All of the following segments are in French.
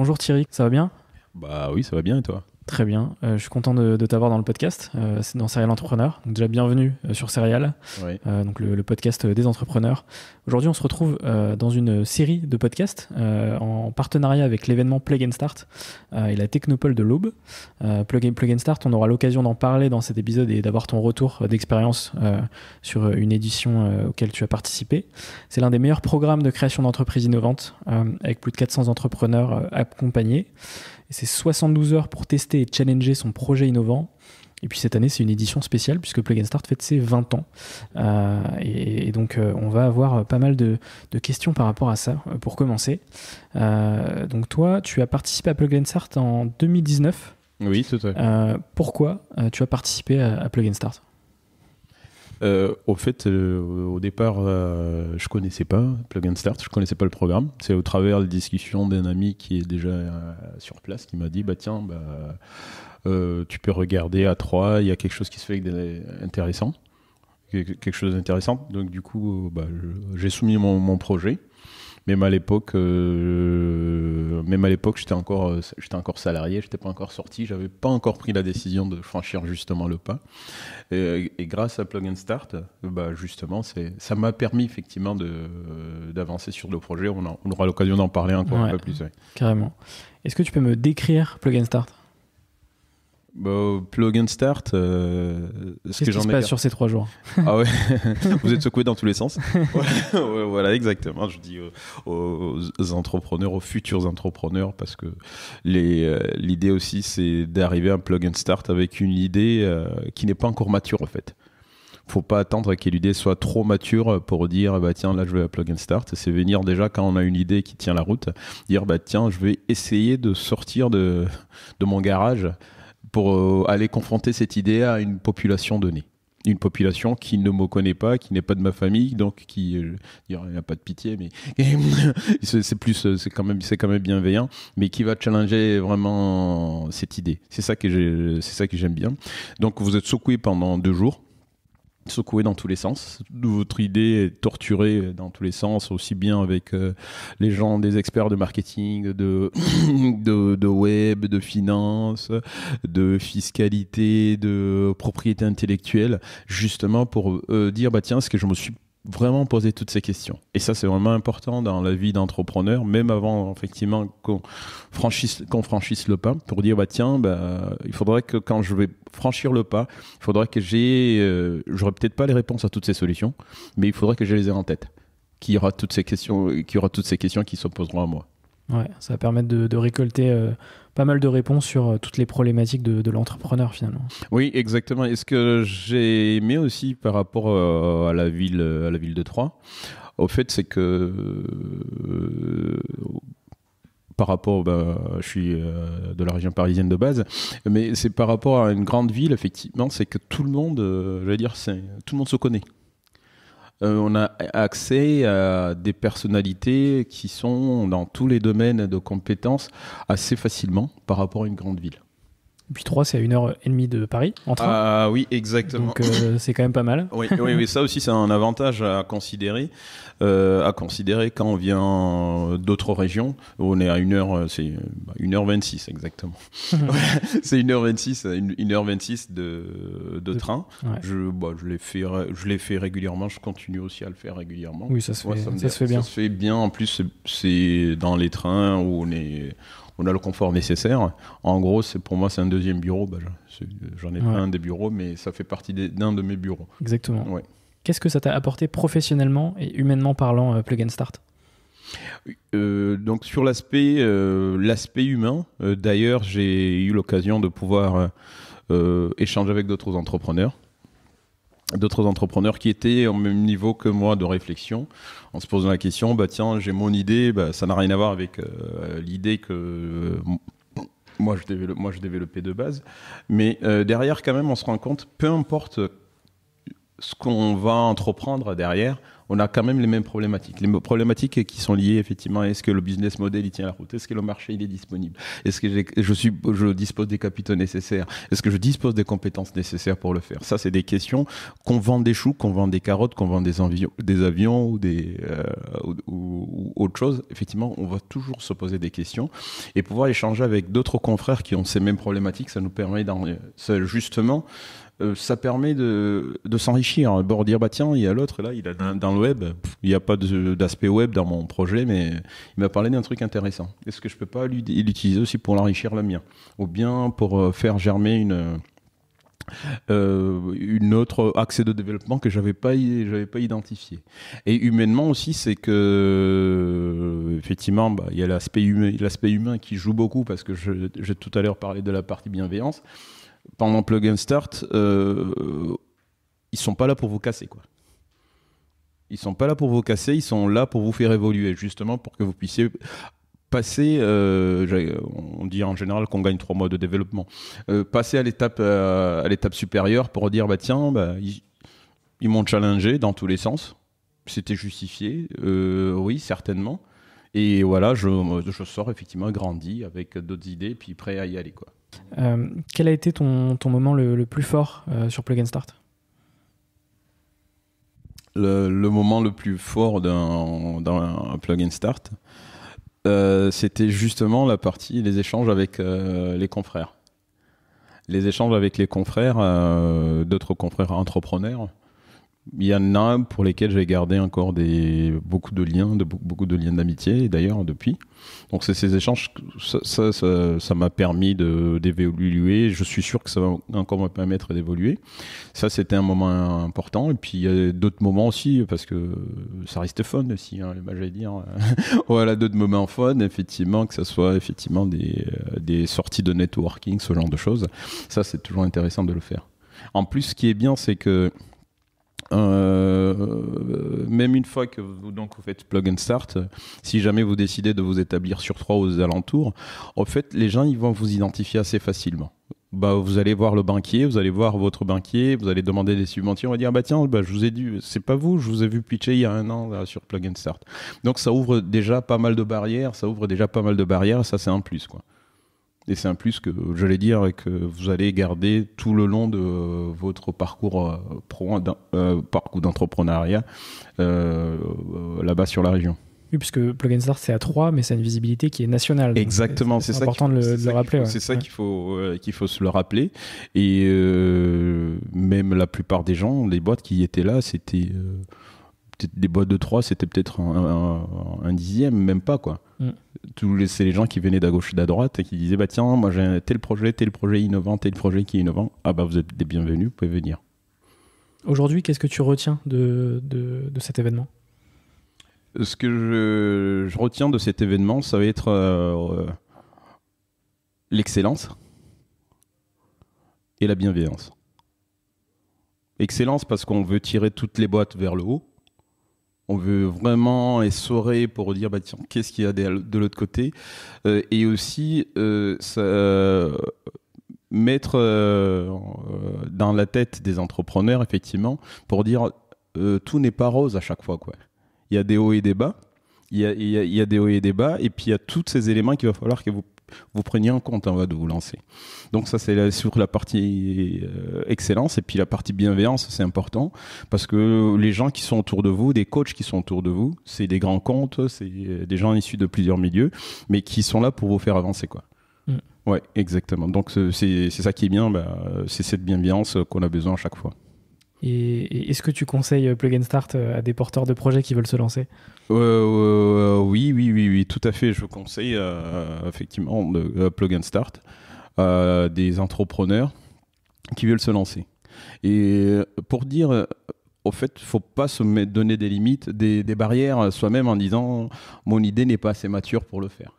Bonjour Thierry, ça va bien? Bah oui, ça va bien et toi? Très bien, je suis content de t'avoir dans le podcast, c'est dans Serial Entrepreneur. Donc déjà bienvenue sur Serial, Oui. donc le podcast des entrepreneurs. Aujourd'hui on se retrouve dans une série de podcasts en partenariat avec l'événement Plug and Start et la Technopole de l'Aube. Plug and Start, on aura l'occasion d'en parler dans cet épisode et d'avoir ton retour d'expérience sur une édition auquel tu as participé. C'est l'un des meilleurs programmes de création d'entreprises innovantes avec plus de 400 entrepreneurs accompagnés. Et c'est 72 heures pour tester et challenger son projet innovant. Et puis cette année, c'est une édition spéciale puisque Plug and Start fête ses 20 ans. Et donc, on va avoir pas mal de questions par rapport à ça pour commencer. Donc toi, tu as participé à Plug and Start en 2019. Oui, tout à fait. Pourquoi tu as participé à Plug and Start ? Au fait, au départ, je connaissais pas Plug and Start, je connaissais pas le programme. C'est au travers de la discussion d'un ami qui est déjà sur place qui m'a dit tiens, tu peux regarder à 3, il y a quelque chose qui se fait intéressant, quelque chose d'intéressant. Donc du coup, j'ai soumis mon projet. Même à l'époque, j'étais encore salarié, j'étais pas encore sorti, j'avais pas encore pris la décision de franchir justement le pas. Et grâce à Plug and Start, justement, ça m'a permis effectivement d'avancer sur le projet. On aura l'occasion d'en parler encore un peu plus. Ouais. Carrément. Est-ce que tu peux me décrire Plug and Start ? Plug and Start, Qu'est-ce qui se passe sur ces 3 jours ? Ah ouais, vous êtes secoué dans tous les sens. Ouais, voilà, exactement. Je dis aux entrepreneurs, aux futurs entrepreneurs, parce que l'idée aussi, c'est d'arriver à Plug and Start avec une idée qui n'est pas encore mature en fait. Faut pas attendre que l'idée soit trop mature pour dire tiens, là je vais à Plug and Start. C'est venir déjà quand on a une idée qui tient la route, dire tiens, je vais essayer de sortir de mon garage pour aller confronter cette idée à une population donnée. Une population qui ne me connaît pas, qui n'est pas de ma famille, donc il n'y a pas de pitié, mais c'est quand même bienveillant, mais qui va challenger vraiment cette idée. C'est ça que j'aime bien. Donc vous êtes secoué pendant 2 jours. Secoué dans tous les sens. Votre idée est torturée dans tous les sens, aussi bien avec les gens, des experts de marketing, de web, de finance, de fiscalité, de propriété intellectuelle, justement pour dire tiens, est-ce que je me suis vraiment poser toutes ces questions. Et ça, c'est vraiment important dans la vie d'entrepreneur, même avant, effectivement, qu'on franchisse le pas, pour dire, il faudrait que quand je vais franchir le pas, il faudrait que j'aurai peut-être pas les réponses à toutes ces solutions, mais il faudrait que je les ai en tête. Qu'il y aura toutes ces questions qui se poseront à moi. Ouais, ça va permettre de récolter pas mal de réponses sur toutes les problématiques de l'entrepreneur finalement. Oui, exactement. Et ce que j'ai aimé aussi par rapport à la ville de Troyes, au fait, c'est que par rapport, je suis de la région parisienne de base, mais c'est par rapport à une grande ville, effectivement, c'est que tout le monde, tout le monde se connaît. On a accès à des personnalités qui sont dans tous les domaines de compétences assez facilement par rapport à une grande ville. Et puis 3, c'est à 1h30 de Paris, en train. Ah oui, exactement. Donc c'est quand même pas mal. Oui, ça aussi c'est un avantage à considérer quand on vient d'autres régions. On est à 1h, c'est 1h26 exactement. C'est 1h26 de train. Ouais. Je l'ai fait régulièrement, je continue aussi à le faire régulièrement. Oui, ça se fait bien. Ça se fait bien, en plus c'est dans les trains où on a le confort nécessaire. En gros, pour moi, c'est un deuxième bureau. J'en ai plein des bureaux, mais ça fait partie d'un de mes bureaux. Exactement. Ouais. Qu'est-ce que ça t'a apporté professionnellement et humainement parlant, Plug and Start ? Donc sur l'aspect humain, d'ailleurs, j'ai eu l'occasion de pouvoir échanger avec d'autres entrepreneurs qui étaient au même niveau que moi de réflexion, en se posant la question, tiens, j'ai mon idée, ça n'a rien à voir avec l'idée que moi je développais de base, mais derrière quand même on se rend compte, peu importe ce qu'on va entreprendre derrière, on a quand même les mêmes problématiques. Les problématiques qui sont liées effectivement à est-ce que le business model il tient la route, est-ce que le marché il est disponible, est-ce que je dispose des capitaux nécessaires, est-ce que je dispose des compétences nécessaires pour le faire. Ça, c'est des questions qu'on vend des choux, qu'on vend des carottes, qu'on vend des avions ou autre chose. Effectivement, on va toujours se poser des questions et pouvoir échanger avec d'autres confrères qui ont ces mêmes problématiques. Ça nous permet justement. Ça permet de s'enrichir. Bon, dire, bah tiens, il y a l'autre, là, il a dans le web, il n'y a pas d'aspect web dans mon projet, mais il m'a parlé d'un truc intéressant. Est-ce que je peux pas l'utiliser aussi pour l'enrichir le mien? Ou bien pour faire germer une autre axe de développement que j'avais pas identifié. Et humainement aussi, c'est que effectivement, il y a l'aspect humain qui joue beaucoup, parce que j'ai tout à l'heure parlé de la partie bienveillance. Pendant Plug & Start, ils sont pas là pour vous casser, quoi. Ils sont pas là pour vous casser, ils sont là pour vous faire évoluer, justement pour que vous puissiez passer, on dit en général qu'on gagne 3 mois de développement, passer à l'étape supérieure pour dire, bah tiens, ils m'ont challengé dans tous les sens, c'était justifié, oui, certainement, et voilà, je sors effectivement grandi avec d'autres idées, puis prêt à y aller, quoi. Quel a été ton moment le plus fort sur Plug & Start? Le moment le plus fort d'un Plug & Start, c'était justement les échanges avec les confrères. Les échanges avec les confrères, d'autres confrères entrepreneurs. Il y en a pour lesquels j'ai gardé encore beaucoup de liens d'amitié, d'ailleurs, depuis. Donc c'est ces échanges, ça m'a permis d'évoluer. Je suis sûr que ça va encore me permettre d'évoluer. Ça, c'était un moment important. Et puis il y a d'autres moments aussi, parce que ça reste fun aussi, hein, j'allais dire. Voilà, d'autres moments fun, effectivement, que ce soit effectivement des sorties de networking, ce genre de choses. Ça, c'est toujours intéressant de le faire. En plus, ce qui est bien, c'est que même une fois que vous faites Plug & Start, si jamais vous décidez de vous établir sur 3 aux alentours, en fait, les gens ils vont vous identifier assez facilement. Bah, vous allez voir le banquier, vous allez voir votre banquier, vous allez demander des subventions, on va dire bah tiens, je vous ai dit, c'est pas vous, je vous ai vu pitcher il y a 1 an là, sur Plug & Start. Donc ça ouvre déjà pas mal de barrières, ça c'est un plus, quoi. Et c'est un plus que, j'allais dire, que vous allez garder tout le long de votre parcours parcours d'entrepreneuriat là-bas sur la région. Oui, puisque Plug & Start, c'est à 3, mais c'est une visibilité qui est nationale. Exactement, c'est important de le rappeler. C'est ça qu'il faut se le rappeler. Et même la plupart des gens, les boîtes qui étaient là, c'était peut-être des boîtes de 3, c'était peut-être un dixième, même pas, quoi. C'est les gens qui venaient d'à gauche et d'à droite et qui disaient bah tiens, moi j'ai tel projet innovant, tel projet qui est innovant. Ah bah vous êtes des bienvenus, vous pouvez venir. Aujourd'hui, qu'est-ce que tu retiens de cet événement? Ce que je retiens de cet événement, ça va être l'excellence et la bienveillance. Excellence parce qu'on veut tirer toutes les boîtes vers le haut. On veut vraiment essorer pour dire bah tiens, qu'est-ce qu'il y a de l'autre côté, et aussi mettre dans la tête des entrepreneurs effectivement pour dire tout n'est pas rose à chaque fois, quoi. Il y a des hauts et des bas, il y a des hauts et des bas, et puis il y a tous ces éléments qu'il va falloir que vous preniez en compte avant de vous lancer. Donc ça, c'est sur la partie excellence. Et puis la partie bienveillance, c'est important parce que les gens qui sont autour de vous, des coachs qui sont autour de vous, c'est des grands comptes, c'est des gens issus de plusieurs milieux, mais qui sont là pour vous faire avancer, quoi. Ouais, exactement. Donc c'est ça qui est bien, c'est cette bienveillance qu'on a besoin à chaque fois. Et est-ce que tu conseilles Plug & Start à des porteurs de projets qui veulent se lancer? Oui, tout à fait. Je conseille effectivement Plug & Start à des entrepreneurs qui veulent se lancer. Et pour dire, au fait, il ne faut pas se donner des limites, des barrières soi-même en disant « mon idée n'est pas assez mature pour le faire ».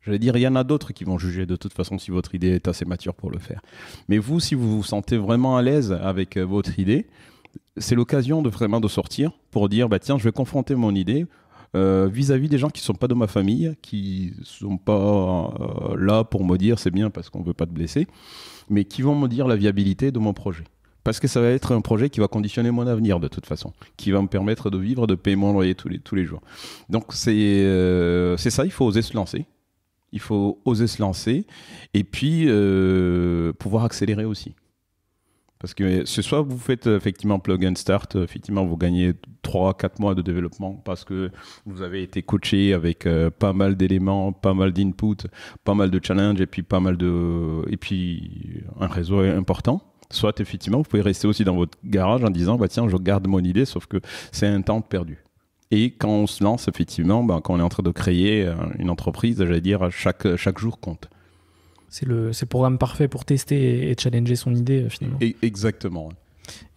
J'allais dire, il y en a d'autres qui vont juger de toute façon si votre idée est assez mature pour le faire. Mais vous, si vous vous sentez vraiment à l'aise avec votre idée, c'est l'occasion vraiment de sortir pour dire, bah tiens, je vais confronter mon idée vis-à-vis des gens qui ne sont pas de ma famille, qui ne sont pas là pour me dire c'est bien parce qu'on ne veut pas te blesser, mais qui vont me dire la viabilité de mon projet. Parce que ça va être un projet qui va conditionner mon avenir de toute façon, qui va me permettre de vivre, de payer mon loyer tous les jours. Donc c'est ça, il faut oser se lancer. Il faut oser se lancer et puis pouvoir accélérer aussi. Parce que ce soit vous faites effectivement plug and start, effectivement vous gagnez 3-4 mois de développement parce que vous avez été coaché avec pas mal d'éléments, pas mal d'inputs, pas mal de challenges et puis un réseau important. Soit effectivement vous pouvez rester aussi dans votre garage en disant bah tiens je garde mon idée, sauf que c'est un temps perdu. Et quand on se lance effectivement, quand on est en train de créer une entreprise, j'allais dire chaque jour compte. C'est le programme parfait pour tester et challenger son idée finalement. Exactement.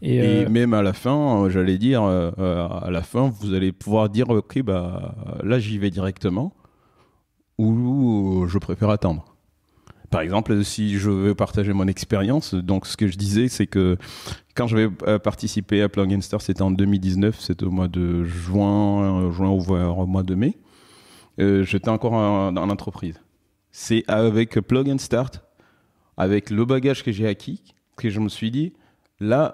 Et même à la fin, j'allais dire, à la fin, vous allez pouvoir dire ok, là j'y vais directement ou je préfère attendre. Par exemple, si je veux partager mon expérience, donc ce que je disais, c'est que quand je vais participer à Plug and Start, c'était en 2019, c'était au mois de juin ou au mois de mai, j'étais encore en entreprise. C'est avec Plug and Start, avec le bagage que j'ai acquis, que je me suis dit, là,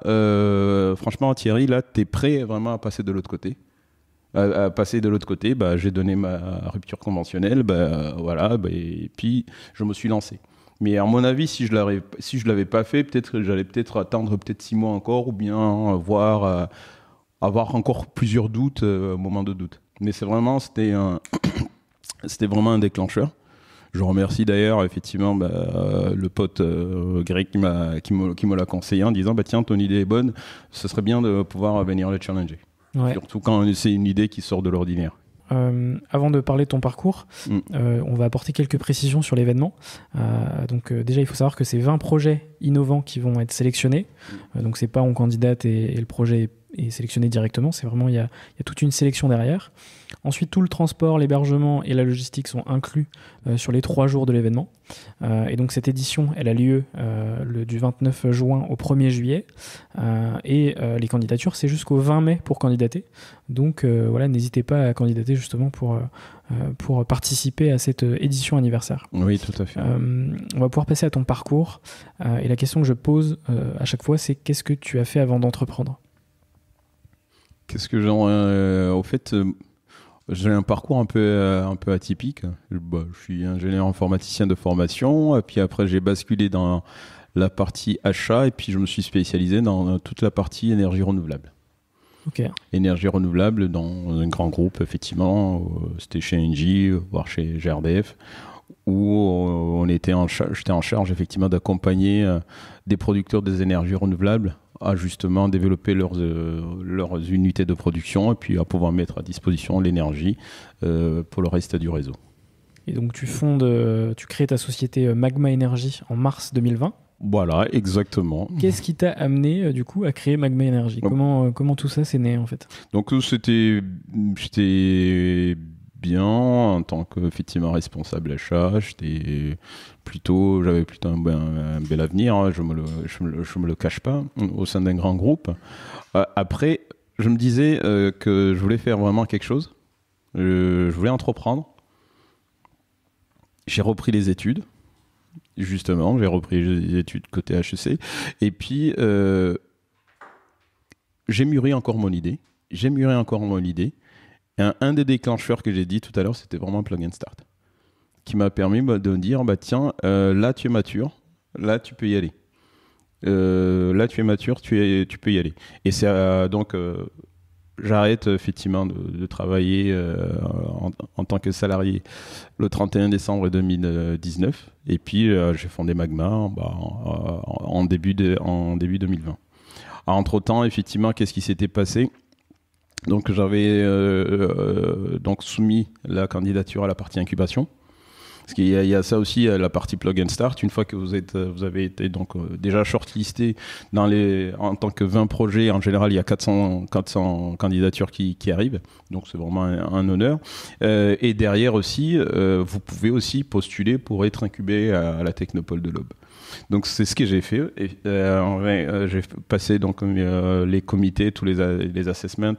franchement, Thierry, là, t'es prêt vraiment à passer de l'autre côté. J'ai donné ma rupture conventionnelle, et puis je me suis lancé. Mais à mon avis, si je l'avais pas fait, j'allais attendre 6 mois encore, ou bien avoir encore plusieurs doutes, moments de doute. Mais c'était vraiment un déclencheur. Je remercie d'ailleurs effectivement le pote Greg qui me l'a conseillé en disant tiens, ton idée est bonne, ce serait bien de pouvoir venir le challenger. Ouais. Surtout quand c'est une idée qui sort de l'ordinaire. Avant de parler de ton parcours, on va apporter quelques précisions sur l'événement. Donc déjà, il faut savoir que c'est 20 projets innovants qui vont être sélectionnés. Donc c'est pas on candidate et le projet est sélectionné directement. C'est vraiment, il y a toute une sélection derrière. Ensuite, tout le transport, l'hébergement et la logistique sont inclus sur les 3 jours de l'événement. Et donc cette édition, elle a lieu du 29 juin au 1er juillet. Et les candidatures, c'est jusqu'au 20 mai pour candidater. Donc voilà, n'hésitez pas à candidater justement pour participer à cette édition anniversaire. Oui, tout à fait. On va pouvoir passer à ton parcours. Et la question que je pose à chaque fois, c'est qu'est-ce que tu as fait avant d'entreprendre ? Qu'est-ce que au fait, j'ai un parcours un peu atypique. Je suis ingénieur informaticien de formation, et puis après j'ai basculé dans la partie achat, et puis je me suis spécialisé dans toute la partie énergie renouvelable. Okay. Énergie renouvelable dans un grand groupe, effectivement, c'était chez Engie, voire chez GRDF, où j'étais en charge effectivement d'accompagner des producteurs des énergies renouvelables à justement développer leurs unités de production et puis à pouvoir mettre à disposition l'énergie pour le reste du réseau. Et donc tu crées ta société Magma Energy en mars 2020. Voilà, exactement. Qu'est-ce qui t'a amené du coup à créer Magma Energy ? Comment tout ça s'est né en fait ? Donc j'étais bien en tant qu'effectivement responsable achat. J'avais plutôt un bel avenir, hein, je me le cache pas, au sein d'un grand groupe. Après, je me disais que je voulais faire vraiment quelque chose. Je voulais entreprendre. J'ai repris les études. Justement, j'ai repris les études côté HEC. Et puis, j'ai mûri encore mon idée. Et un des déclencheurs que j'ai dit tout à l'heure, c'était vraiment Plug and Start, qui m'a permis de me dire, tiens, là tu es mature, là tu peux y aller. Là tu es mature, tu peux y aller. Et c'est donc, j'arrête effectivement de travailler en tant que salarié le 31 décembre 2019. Et puis j'ai fondé Magma en début 2020. Entre-temps, effectivement, qu'est-ce qui s'était passé ? Donc j'avais donc soumis la candidature à la partie incubation. Parce qu'il y a ça aussi, la partie Plug and Start. Une fois que vous avez été donc déjà shortlisté en tant que 20 projets, en général il y a 400 candidatures qui arrivent. Donc c'est vraiment un honneur. Et derrière aussi, vous pouvez aussi postuler pour être incubé à la Technopole de l'Aube. Donc c'est ce que j'ai fait. J'ai passé donc les comités, tous les assessments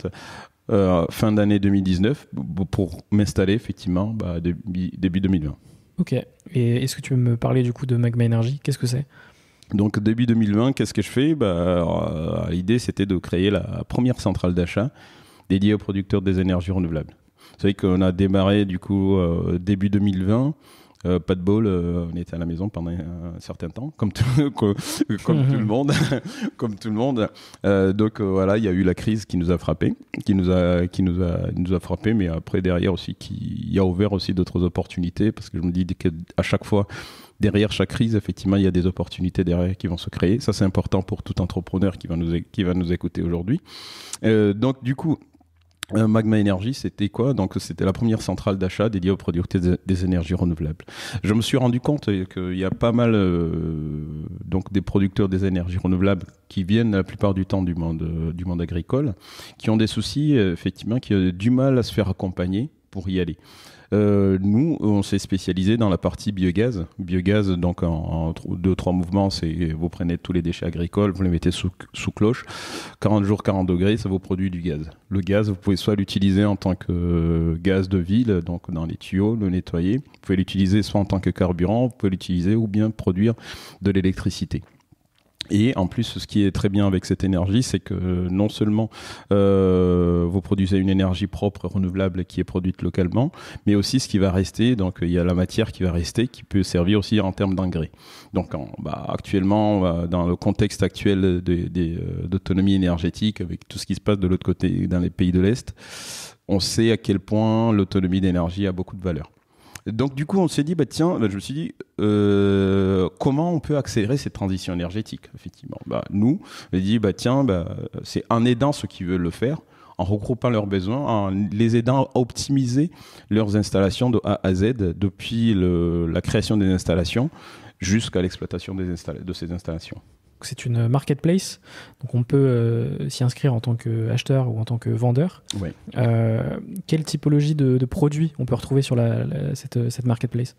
fin d'année 2019 pour m'installer effectivement début 2020. Ok. Et est-ce que tu veux me parler du coup de Magma Energy ? Qu'est-ce que c'est ? Donc début 2020, qu'est-ce que je fais? L'idée, c'était de créer la première centrale d'achat dédiée aux producteurs des énergies renouvelables. Vous savez qu'on a démarré du coup début 2020. Pas de bol, on était à la maison pendant un certain temps, comme tout le monde, comme tout le monde. Donc voilà, il y a eu la crise qui nous a frappé, qui nous a frappé, mais après derrière aussi, qui a ouvert aussi d'autres opportunités, parce que je me dis qu'à chaque fois, derrière chaque crise, effectivement, il y a des opportunités derrière qui vont se créer. Ça, c'est important pour tout entrepreneur qui va nous écouter aujourd'hui. Donc du coup, Magma Energy, c'était quoi? Donc, c'était la première centrale d'achat dédiée aux producteurs des énergies renouvelables. Je me suis rendu compte qu'il y a pas mal donc des producteurs des énergies renouvelables qui viennent la plupart du temps du monde agricole, qui ont des soucis, effectivement, qui ont du mal à se faire accompagner pour y aller. Nous, on s'est spécialisé dans la partie biogaz. Biogaz, donc en 2-3 mouvements, c'est vous prenez tous les déchets agricoles, vous les mettez sous cloche, 40 jours, 40 degrés, ça vous produit du gaz. Le gaz, vous pouvez soit l'utiliser en tant que gaz de ville, donc dans les tuyaux, le nettoyer. Vous pouvez l'utiliser soit en tant que carburant, vous pouvez l'utiliser ou bien produire de l'électricité. Et en plus, ce qui est très bien avec cette énergie, c'est que non seulement vous produisez une énergie propre, renouvelable, qui est produite localement, mais aussi ce qui va rester, donc il y a la matière qui va rester, qui peut servir aussi en termes d'engrais. Donc actuellement, dans le contexte actuel d'autonomie énergétique, avec tout ce qui se passe de l'autre côté, dans les pays de l'Est, on sait à quel point l'autonomie d'énergie a beaucoup de valeur. Donc du coup, on s'est dit, je me suis dit, comment on peut accélérer cette transition énergétique, effectivement. Nous, on a dit, c'est en aidant ceux qui veulent le faire, en regroupant leurs besoins, en les aidant à optimiser leurs installations de A à Z, depuis la création des installations jusqu'à l'exploitation de ces installations. C'est une marketplace, donc on peut s'y inscrire en tant qu'acheteur ou en tant que vendeur. Oui. Quelle typologie de produits on peut retrouver sur cette marketplace?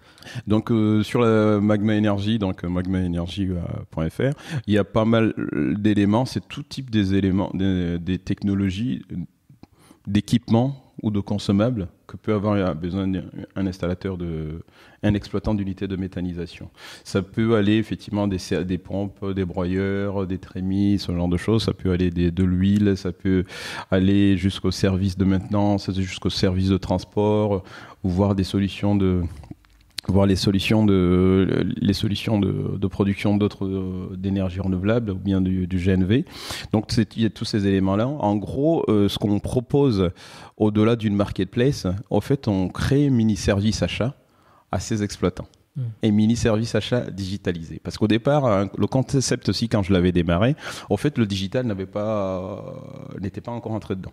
Donc sur la Magma Energy, donc magmaenergy.fr, il y a pas mal d'éléments, c'est tout type des éléments, des technologies, d'équipements ou de consommables que peut avoir besoin un installateur, un exploitant d'unité de méthanisation. Ça peut aller effectivement des pompes, des broyeurs, des trémies, ce genre de choses. Ça peut aller de l'huile, ça peut aller jusqu'au service de maintenance, jusqu'au service de transport, ou voir les solutions de production d'énergie renouvelable ou bien du GNV. Donc il y a tous ces éléments-là. En gros, ce qu'on propose au-delà d'une marketplace, en fait, on crée un mini-service achat à ces exploitants. Et mini-service achat digitalisé. Parce qu'au départ, le concept aussi, quand je l'avais démarré, en fait, le digital n'était pas encore entré dedans.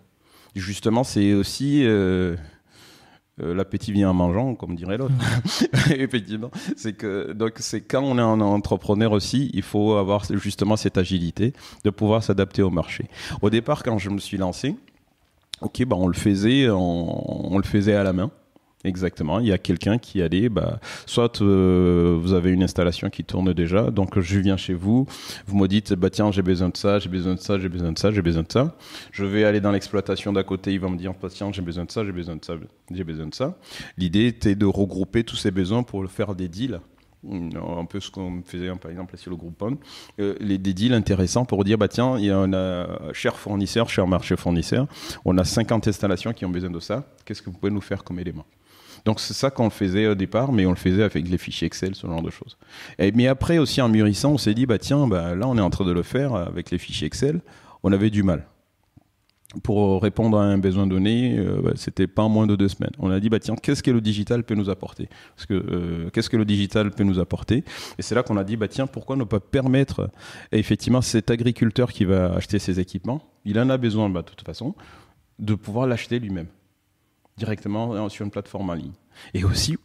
Justement, c'est aussi... l'appétit vient en mangeant, comme dirait l'autre. Effectivement, c'est quand on est un entrepreneur aussi, il faut avoir justement cette agilité de pouvoir s'adapter au marché. Au départ, quand je me suis lancé, on le faisait à la main. Exactement, il y a quelqu'un qui allait, soit vous avez une installation qui tourne déjà, donc je viens chez vous, vous me dites, tiens, j'ai besoin de ça, j'ai besoin de ça, j'ai besoin de ça, j'ai besoin de ça. Je vais aller dans l'exploitation d'à côté, il va me dire, tiens, j'ai besoin de ça, j'ai besoin de ça, j'ai besoin de ça. L'idée était de regrouper tous ces besoins pour faire des deals. Un peu ce qu'on faisait par exemple sur le Groupon, des deals intéressants pour dire tiens, il y a cher fournisseur, cher marché fournisseur, on a 50 installations qui ont besoin de ça, qu'est-ce que vous pouvez nous faire comme élément? Donc c'est ça qu'on faisait au départ, mais on le faisait avec les fichiers Excel, ce genre de choses. Mais après aussi en mûrissant, on s'est dit là on est en train de le faire avec les fichiers Excel, on avait du mal. Pour répondre à un besoin donné, c'était pas en moins de 2 semaines. On a dit tiens, qu'est-ce que le digital peut nous apporter? Parce que qu'est-ce que le digital peut nous apporter? Et c'est là qu'on a dit tiens, pourquoi ne pas permettre effectivement cet agriculteur qui va acheter ses équipements, il en a besoin de toute façon, de pouvoir l'acheter lui-même directement sur une plateforme en ligne. Et aussi,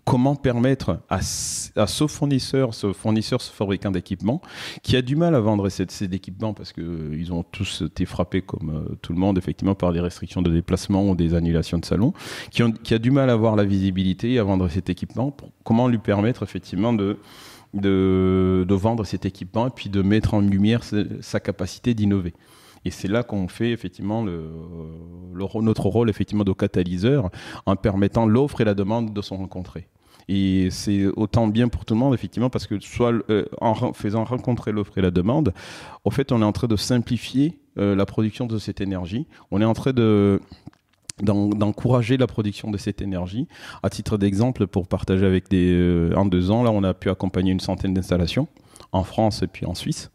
comment permettre à ce fournisseur, ce fabricant d'équipements, qui a du mal à vendre ces équipements parce qu'ils ont tous été frappés, comme tout le monde, effectivement, par des restrictions de déplacement ou des annulations de salon, qui a du mal à avoir la visibilité et à vendre cet équipement, comment lui permettre, effectivement, de vendre cet équipement et puis de mettre en lumière sa capacité d'innover. Et c'est là qu'on fait effectivement notre rôle effectivement de catalyseur en permettant l'offre et la demande de se rencontrer. Et c'est autant bien pour tout le monde, effectivement, parce que soit en faisant rencontrer l'offre et la demande, en fait, on est en train de simplifier la production de cette énergie. On est en train d'encourager la production de cette énergie. À titre d'exemple, pour partager avec en 2 ans, là, on a pu accompagner une centaine d'installations en France et puis en Suisse.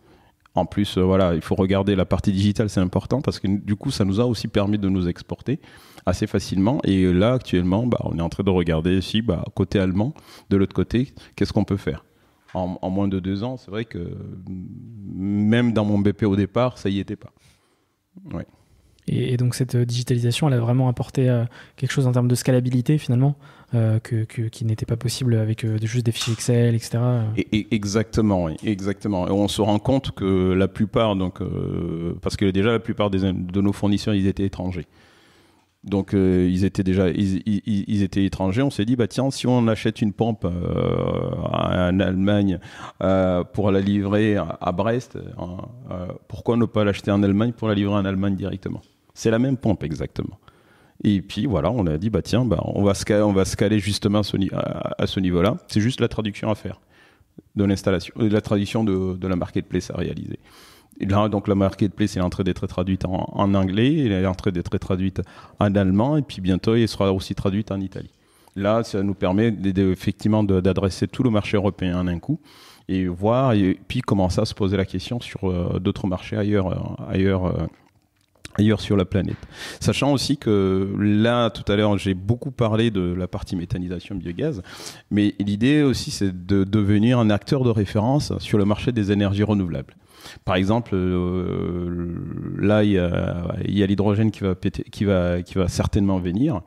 En plus, voilà, il faut regarder la partie digitale, c'est important parce que du coup, ça nous a aussi permis de nous exporter assez facilement. Et là, actuellement, on est en train de regarder ici, côté allemand, de l'autre côté, qu'est-ce qu'on peut faire. En moins de 2 ans, c'est vrai que même dans mon BP au départ, ça y était pas. Ouais. Et donc cette digitalisation, elle a vraiment apporté quelque chose en termes de scalabilité finalement, qui n'était pas possible avec juste des fichiers Excel, etc. Exactement, oui, exactement. Et on se rend compte que la plupart, parce que déjà la plupart de nos fournisseurs, ils étaient étrangers. Donc ils étaient étrangers. On s'est dit, tiens, si on achète une pompe en Allemagne pour la livrer à Brest, pourquoi ne pas l'acheter en Allemagne pour la livrer en Allemagne directement? C'est la même pompe exactement. Et puis voilà, on a dit, tiens, on va se caler justement à ce niveau-là. C'est juste la traduction à faire de l'installation, la traduction de la marketplace à réaliser. Et là, donc la marketplace est en train d'être traduite en anglais, elle est en train d'être traduite en allemand, et puis bientôt, elle sera aussi traduite en Italie. Là, ça nous permet effectivement d'adresser tout le marché européen en un coup, et voir, et puis commencer à se poser la question sur d'autres marchés ailleurs sur la planète. Sachant aussi que là, tout à l'heure, j'ai beaucoup parlé de la partie méthanisation biogaz, mais l'idée aussi, c'est de devenir un acteur de référence sur le marché des énergies renouvelables. Par exemple, là, il y a l'hydrogène qui va certainement venir.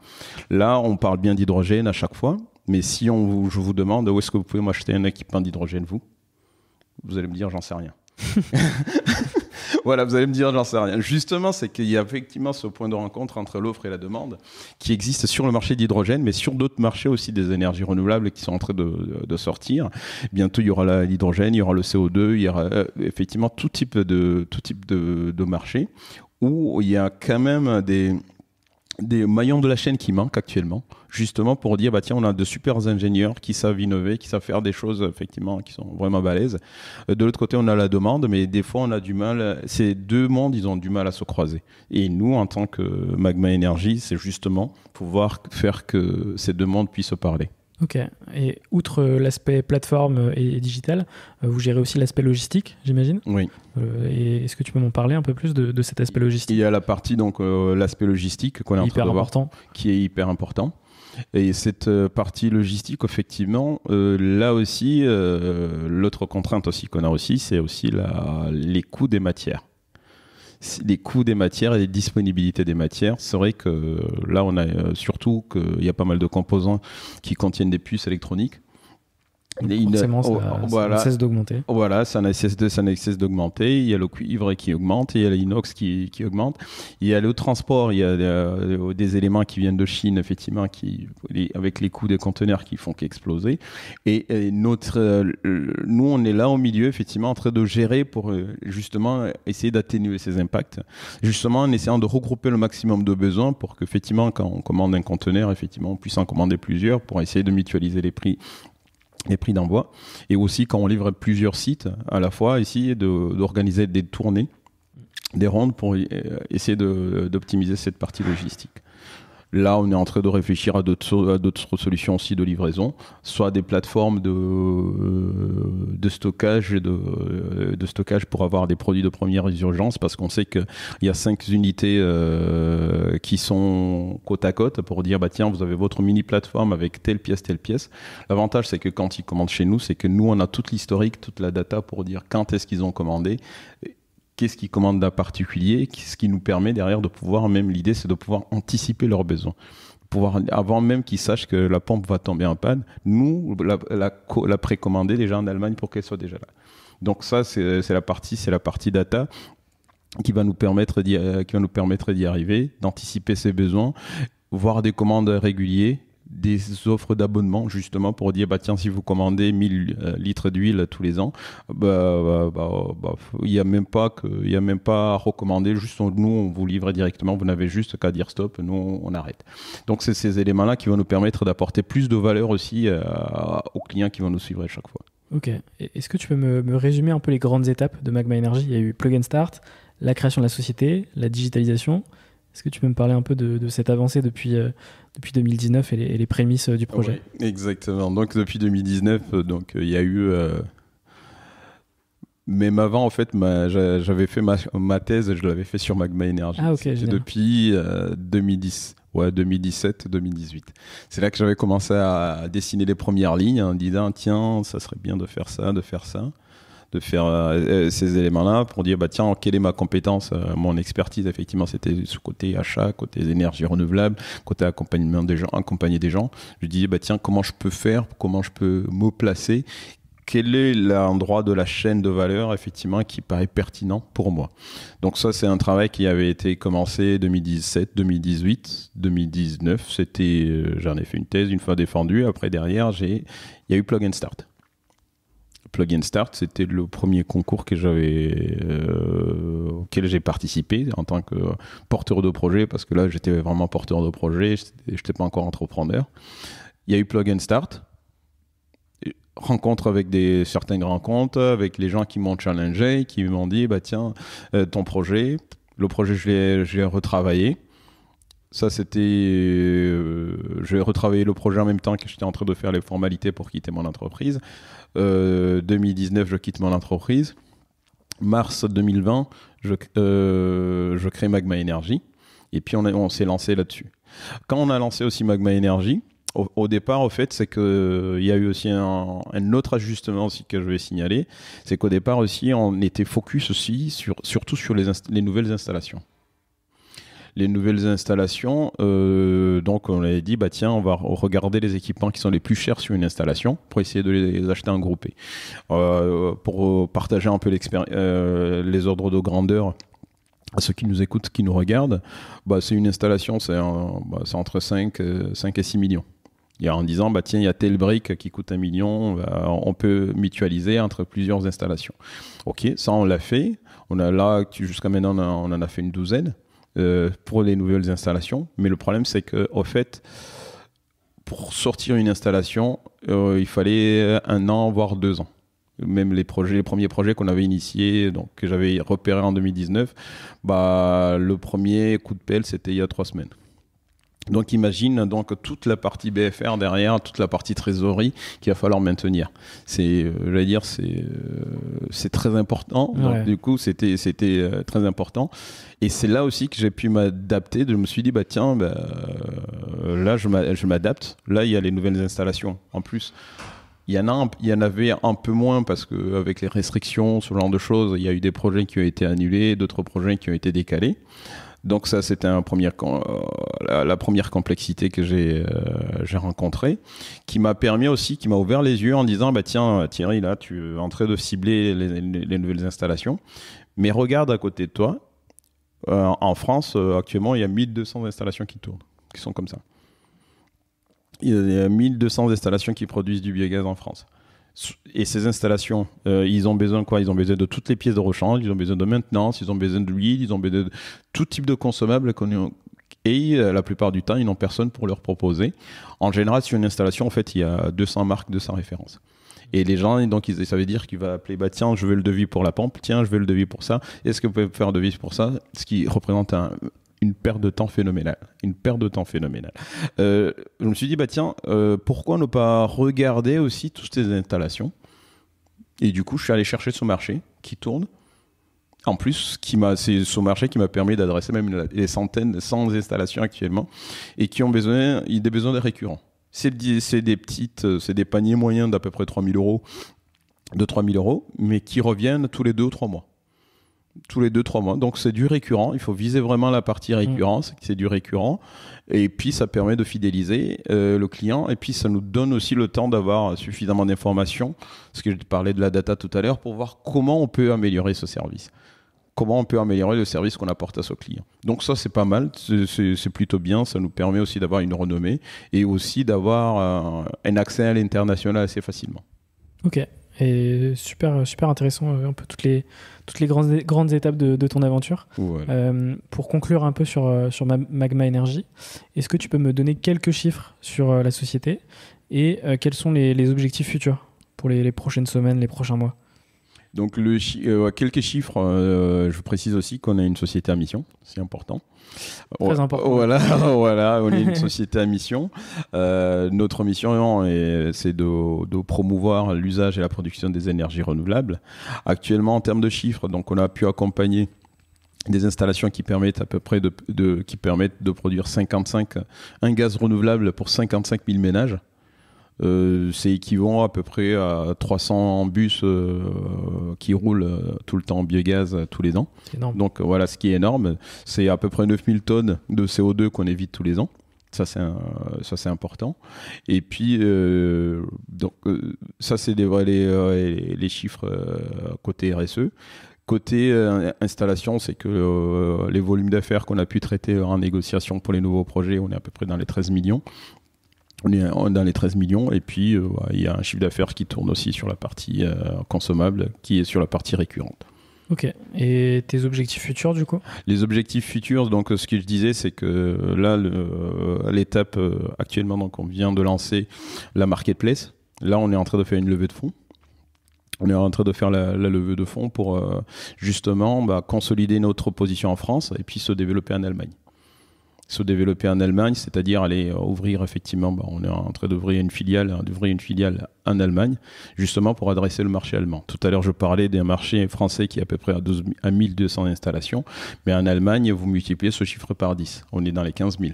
Là, on parle bien d'hydrogène à chaque fois, mais si je vous demande où est-ce que vous pouvez m'acheter un équipement d'hydrogène, vous allez me dire, j'en sais rien. Voilà, vous allez me dire, j'en sais rien. Justement, c'est qu'il y a effectivement ce point de rencontre entre l'offre et la demande qui existe sur le marché d'hydrogène, mais sur d'autres marchés aussi des énergies renouvelables qui sont en train de sortir. Bientôt, il y aura l'hydrogène, il y aura le CO2, il y aura effectivement tout type de marché où il y a quand même des maillons de la chaîne qui manquent actuellement, justement pour dire tiens, on a de super ingénieurs qui savent innover, qui savent faire des choses effectivement qui sont vraiment balèzes. De l'autre côté, on a la demande, mais des fois on a du mal, ces deux mondes, ils ont du mal à se croiser. Et nous, en tant que Magma Energy, c'est justement pouvoir faire que ces deux mondes puissent se parler. Ok. Et outre l'aspect plateforme et digital, vous gérez aussi l'aspect logistique, j'imagine ? Oui. Et est-ce que tu peux m'en parler un peu plus de cet aspect logistique ? Il y a la partie, donc, l'aspect logistique qu'on est en train de voir, qui est hyper important. Et cette partie logistique, effectivement, là aussi, l'autre contrainte aussi qu'on a aussi, c'est aussi les coûts des matières. Les coûts des matières et les disponibilités des matières. C'est vrai que là, on a surtout qu'il y a pas mal de composants qui contiennent des puces électroniques. Forcément, ça ne cesse d'augmenter. Voilà, ça ne cesse d'augmenter. Il y a le cuivre qui augmente, il y a l'inox qui augmente. Il y a le transport, il y a des éléments qui viennent de Chine, effectivement, avec les coûts des conteneurs qui font qu'exploser. Et nous, on est là au milieu, effectivement, en train de gérer pour justement essayer d'atténuer ces impacts. Justement, en essayant de regrouper le maximum de besoins pour qu'effectivement, quand on commande un conteneur, effectivement, on puisse en commander plusieurs pour essayer de mutualiser les prix d'envoi, et aussi quand on livre plusieurs sites à la fois, essayer d'organiser des tournées, des rondes pour essayer d'optimiser cette partie logistique. Là, on est en train de réfléchir à d'autres solutions aussi de livraison, soit des plateformes de stockage pour avoir des produits de première urgence, parce qu'on sait qu'il y a 5 unités qui sont côte à côte pour dire tiens, vous avez votre mini plateforme avec telle pièce. L'avantage, c'est que quand ils commandent chez nous, c'est que nous, on a toute l'historique, toute la data pour dire quand est-ce qu'ils ont commandé, qu'est-ce qu'ils commandent d'un particulier, ce qui nous permet derrière de pouvoir, même l'idée c'est de pouvoir anticiper leurs besoins. Avant même qu'ils sachent que la pompe va tomber en panne, nous la précommander déjà en Allemagne pour qu'elle soit déjà là. Donc ça, c'est la partie data qui va nous permettre d'y arriver, d'anticiper ses besoins, voir des commandes régulières, des offres d'abonnement justement pour dire tiens, si vous commandez 1000 litres d'huile tous les ans, il n'y a même pas à recommander, juste nous on vous livre directement, vous n'avez juste qu'à dire stop, nous on arrête. Donc c'est ces éléments-là qui vont nous permettre d'apporter plus de valeur aussi aux clients qui vont nous suivre à chaque fois. Ok. Est-ce que tu peux me résumer un peu les grandes étapes de Magma Energy? Il y a eu Plug and Start, la création de la société, la digitalisation. Est-ce que tu peux me parler un peu de cette avancée depuis 2019 et les prémices du projet? Oui, exactement. Donc depuis 2019, il y a eu... Même avant, en fait, j'avais fait ma thèse, je l'avais fait sur Magma Energy. Ah, ok, c'était depuis 2010. Ouais, 2017-2018. C'est là que j'avais commencé à dessiner les premières lignes en disant tiens, ça serait bien de faire ça, de faire ces éléments-là pour dire tiens, quelle est ma compétence, mon expertise. Effectivement, c'était ce côté achat, côté énergie renouvelable, côté accompagnement des gens, accompagner des gens. Je disais tiens, comment je peux faire, comment je peux me placer, quel est l'endroit de la chaîne de valeur effectivement qui paraît pertinent pour moi. Donc ça, c'est un travail qui avait été commencé 2017, 2018, 2019. J'en ai fait une thèse une fois défendue. Après, derrière, il y a eu Plug and Start. Plug and Start, c'était le premier concours auquel j'ai participé en tant que porteur de projet, parce que là, j'étais vraiment porteur de projet, je n'étais pas encore entrepreneur. Il y a eu Plug and Start. Rencontre avec certaines rencontres, avec les gens qui m'ont challengé, qui m'ont dit tiens, ton projet, le projet je l'ai retravaillé. Ça j'ai retravaillé le projet en même temps que j'étais en train de faire les formalités pour quitter mon entreprise. 2019, je quitte mon entreprise. Mars 2020, je crée Magma Energy. Et puis on s'est lancé là-dessus. Quand on a lancé aussi Magma Energy, au départ, au fait, c'est qu'il y a eu aussi un autre ajustement aussi que je vais signaler. C'est qu'au départ aussi, on était focus aussi surtout sur les nouvelles installations. Les nouvelles installations, donc on avait dit, tiens, on va regarder les équipements qui sont les plus chers sur une installation pour essayer de les acheter en groupé. Pour partager un peu les ordres de grandeur à ceux qui nous écoutent, qui nous regardent, c'est une installation, c'est entre 5 et 6 millions. En disant, tiens, il y a telle brique qui coûte 1 million, on peut mutualiser entre plusieurs installations. Ok, ça on l'a fait. Jusqu'à maintenant, on en a fait une douzaine pour les nouvelles installations. Mais le problème, c'est qu'au fait, pour sortir une installation, il fallait 1 an, voire 2 ans. Même les premiers projets qu'on avait initiés, donc que j'avais repérés en 2019, le premier coup de pelle, c'était il y a 3 semaines. Donc imagine toute la partie BFR derrière, toute la partie trésorerie qu'il va falloir maintenir. C'est très important. Ouais. Donc du coup, c'était très important. Et c'est là aussi que j'ai pu m'adapter. Je me suis dit, là, je m'adapte. Là, il y a les nouvelles installations. En plus, il y en avait un peu moins parce qu'avec les restrictions, ce genre de choses, il y a eu des projets qui ont été annulés, d'autres projets qui ont été décalés. Donc ça, c'était la première complexité que j'ai rencontrée, qui m'a ouvert les yeux en disant, tiens Thierry, là tu es en train de cibler les nouvelles installations, mais regarde à côté de toi, en France actuellement il y a 1200 installations qui tournent, qui sont comme ça. Il y a 1200 installations qui produisent du biogaz en France. Et ces installations, ils ont besoin de quoi? Ils ont besoin de toutes les pièces de rechange, ils ont besoin de maintenance, ils ont besoin de l'huile, ils ont besoin de tout type de consommables. Et la plupart du temps, ils n'ont personne pour leur proposer. En général, sur une installation, en fait, il y a 200 marques, 200 références. Et les gens, donc, ça veut dire qu'il va appeler, tiens, je veux le devis pour la pompe, tiens, je veux le devis pour ça. Est-ce que vous pouvez faire un devis pour ça? Ce qui représente une perte de temps phénoménale. Je me suis dit, pourquoi ne pas regarder aussi toutes ces installations? Et du coup, je suis allé chercher ce marché qui tourne. En plus, c'est ce marché qui m'a permis d'adresser même les centaines, 100 installations actuellement, et qui ont besoin de récurrents. C'est des paniers moyens d'à peu près 3 000 €, mais qui reviennent tous les 2 ou 3 mois. Tous les 2-3 mois. Donc c'est du récurrent. Il faut viser vraiment la partie récurrence. C'est du récurrent. Et puis ça permet de fidéliser le client. Et puis ça nous donne aussi le temps d'avoir suffisamment d'informations. Parce que je parlais de la data tout à l'heure, pour voir comment on peut améliorer ce service. comment on peut améliorer le service qu'on apporte à ce client. Donc ça, c'est pas mal, c'est plutôt bien, ça nous permet aussi d'avoir une renommée et aussi d'avoir un accès à l'international assez facilement. Ok, et super, super intéressant, un peu toutes les grandes étapes de ton aventure. Voilà. Pour conclure un peu sur Magma Energy, est-ce que tu peux me donner quelques chiffres sur la société et quels sont les objectifs futurs pour les prochaines semaines, les prochains mois? Donc, quelques chiffres, je précise aussi qu'on a une société à mission, c'est important. Très important. Voilà, on est une société à mission. Notre mission c'est de promouvoir l'usage et la production des énergies renouvelables. Actuellement, en termes de chiffres, donc on a pu accompagner des installations qui permettent à peu près qui permettent de produire un gaz renouvelable pour 55 000 ménages. C'est équivalent à peu près à 300 bus qui roulent tout le temps en biogaz tous les ans. C'est énorme. Donc voilà, ce qui est énorme, c'est à peu près 9000 tonnes de CO2 qu'on évite tous les ans. Ça, c'est important. Et puis, ça, c'est les chiffres côté RSE. Côté installation, c'est que les volumes d'affaires qu'on a pu traiter en négociation pour les nouveaux projets, on est à peu près dans les 13 millions. On est dans les 13 millions et puis il y a un chiffre d'affaires qui tourne aussi sur la partie consommable qui est sur la partie récurrente. Ok. Et tes objectifs futurs du coup? Les objectifs futurs, donc ce que je disais, c'est que là, l'étape actuellement, donc on vient de lancer la marketplace. Là, on est en train de faire une levée de fonds. On est en train de faire la levée de fonds pour justement consolider notre position en France et puis se développer en Allemagne. C'est-à-dire aller ouvrir effectivement, on est en train d'ouvrir une filiale en Allemagne, justement pour adresser le marché allemand. Tout à l'heure, je parlais d'un marché français qui est à peu près à 1200 installations, mais en Allemagne, vous multipliez ce chiffre par 10. On est dans les 15 000.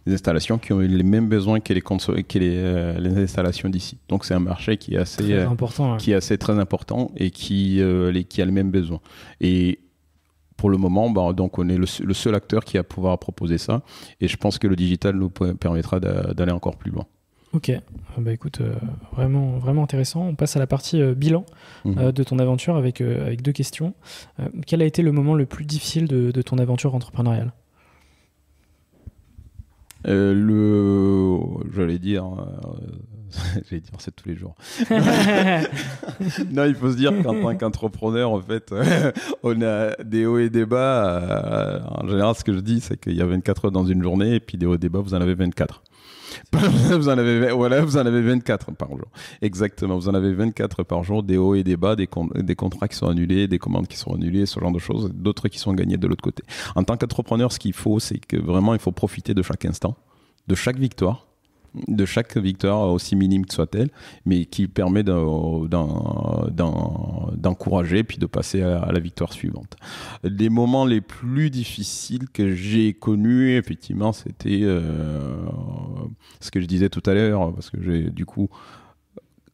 Des installations qui ont les mêmes besoins que les installations d'ici. Donc c'est un marché qui est assez très important, qui est assez très important et qui a les mêmes besoins. Et pour le moment, donc on est le seul acteur qui va pouvoir proposer ça. Et je pense que le digital nous permettra d'aller encore plus loin. Ok, écoute, vraiment, vraiment intéressant. On passe à la partie bilan de ton aventure avec 2 questions. Quel a été le moment le plus difficile de ton aventure entrepreneuriale? J'allais dire c'est tous les jours. Non, il faut se dire qu'en tant qu'entrepreneur, en fait, on a des hauts et des bas. En général, ce que je dis, c'est qu'il y a 24 heures dans une journée et puis des hauts et des bas, vous en avez 24. Vous en avez 24 par jour. Exactement, vous en avez 24 par jour, des hauts et des bas, des contrats qui sont annulés, des commandes qui sont annulées, ce genre de choses, d'autres qui sont gagnées de l'autre côté. En tant qu'entrepreneur, ce qu'il faut, c'est que vraiment, il faut profiter de chaque instant, de chaque victoire aussi minime que soit-elle, mais qui permet d'encourager puis de passer à la victoire suivante. Les moments les plus difficiles que j'ai connus, effectivement, c'était ce que je disais tout à l'heure, parce que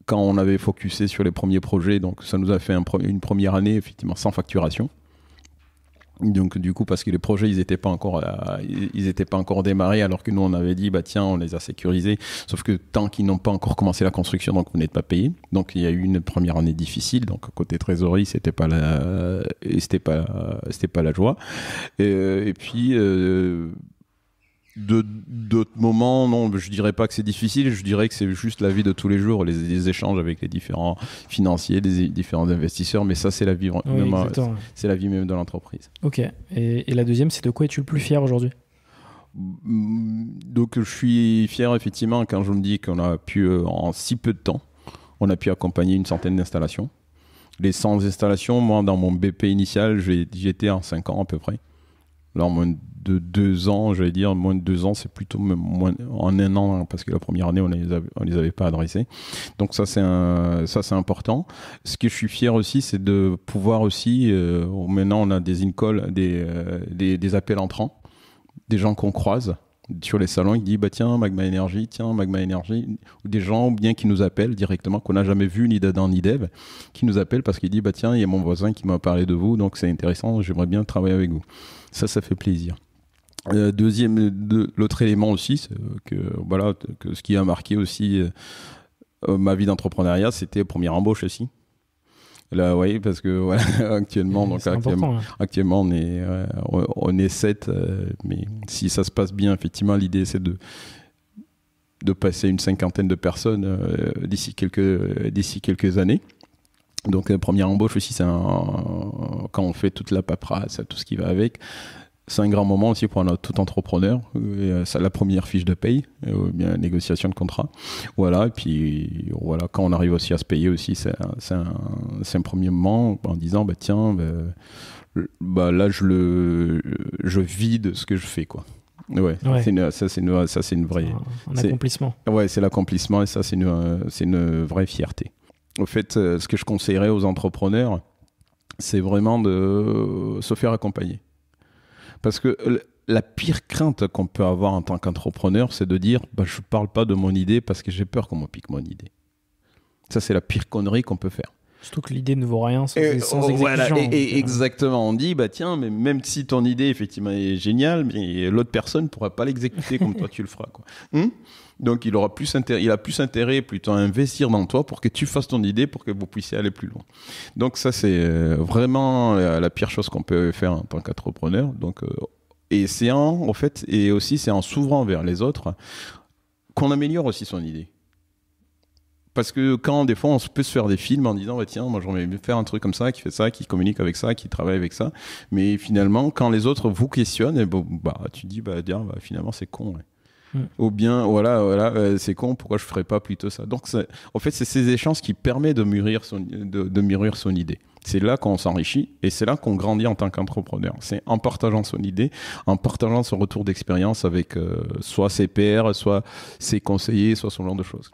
quand on avait focusé sur les premiers projets, donc ça nous a fait une première année effectivement sans facturation. Donc du coup, parce que les projets ils étaient pas encore démarrés, alors que nous on avait dit tiens, on les a sécurisés, sauf que tant qu'ils n'ont pas encore commencé la construction, donc vous n'êtes pas payé. Donc il y a eu une première année difficile, donc côté trésorerie c'était pas la joie. Et puis d'autres moments, non, je dirais pas que c'est difficile, je dirais que c'est juste la vie de tous les jours, les échanges avec les différents financiers, les différents investisseurs, mais ça c'est la vie, c'est la vie même de l'entreprise. Ok, et la deuxième, c'est de quoi es-tu le plus fier aujourd'hui? Donc je suis fier effectivement quand je me dis qu'on a pu, en si peu de temps, on a pu accompagner une centaine d'installations. Les 100 installations, moi dans mon BP initial, j'y étais en 5 ans à peu près. Là, en moins de 2 ans, j'allais dire, moins de 2 ans, c'est plutôt même moins, en 1 an, parce que la première année, on les avait pas adressés. Donc ça, c'est important. Ce que je suis fier aussi, c'est de pouvoir aussi, maintenant, on a des in-calls, des appels entrants, des gens qu'on croise sur les salons, ils disent tiens, Magma Energy, ou des gens bien qui nous appellent directement, qu'on n'a jamais vu ni d'Adam ni d'Eve, qui nous appellent parce qu'il dit tiens, il y a mon voisin qui m'a parlé de vous, donc c'est intéressant, j'aimerais bien travailler avec vous. Ça fait plaisir. L'autre élément aussi, c'est que ce qui a marqué aussi ma vie d'entrepreneuriat, c'était première embauche aussi. Là, oui, parce que voilà, actuellement, actuellement on est 7, mais si ça se passe bien, effectivement, l'idée c'est de passer une 50aine de personnes d'ici quelques années. Donc, première embauche aussi, quand on fait toute la paperasse, tout ce qui va avec, c'est un grand moment aussi pour tout entrepreneur. C'est la première fiche de paye, bien négociation de contrat. Voilà, et puis voilà, quand on arrive aussi à se payer aussi, c'est un premier moment en disant tiens, là je vis de ce que je fais, quoi. Ouais. Ça c'est une vraie. Un accomplissement. Ouais, c'est l'accomplissement et ça c'est une vraie fierté. Au fait, ce que je conseillerais aux entrepreneurs, c'est vraiment de se faire accompagner. Parce que la pire crainte qu'on peut avoir en tant qu'entrepreneur, c'est de dire je ne parle pas de mon idée parce que j'ai peur qu'on me pique mon idée. Ça, c'est la pire connerie qu'on peut faire. Surtout que l'idée ne vaut rien sans exécution. Voilà, exactement. On dit, tiens, mais même si ton idée, effectivement, est géniale, mais l'autre personne ne pourra pas l'exécuter comme toi tu le feras, quoi. Donc, il a plus intérêt plutôt à investir dans toi pour que tu fasses ton idée, pour que vous puissiez aller plus loin. Donc, ça, c'est vraiment la pire chose qu'on peut faire en tant qu'entrepreneur. Donc, et c'est en s'ouvrant vers les autres qu'on améliore aussi son idée. Parce que quand des fois on peut se faire des films en disant tiens, moi j'aimerais bien faire un truc comme ça, qui fait ça, qui communique avec ça, qui travaille avec ça, mais finalement quand les autres vous questionnent, tu dis finalement c'est con. Ouais. Ou bien voilà, c'est con, pourquoi je ferais pas plutôt ça. Donc en fait c'est ces échanges qui permettent de mûrir son idée. C'est là qu'on s'enrichit et c'est là qu'on grandit en tant qu'entrepreneur. C'est en partageant son idée, en partageant son retour d'expérience avec soit ses pairs, soit ses conseillers, soit ce genre de choses.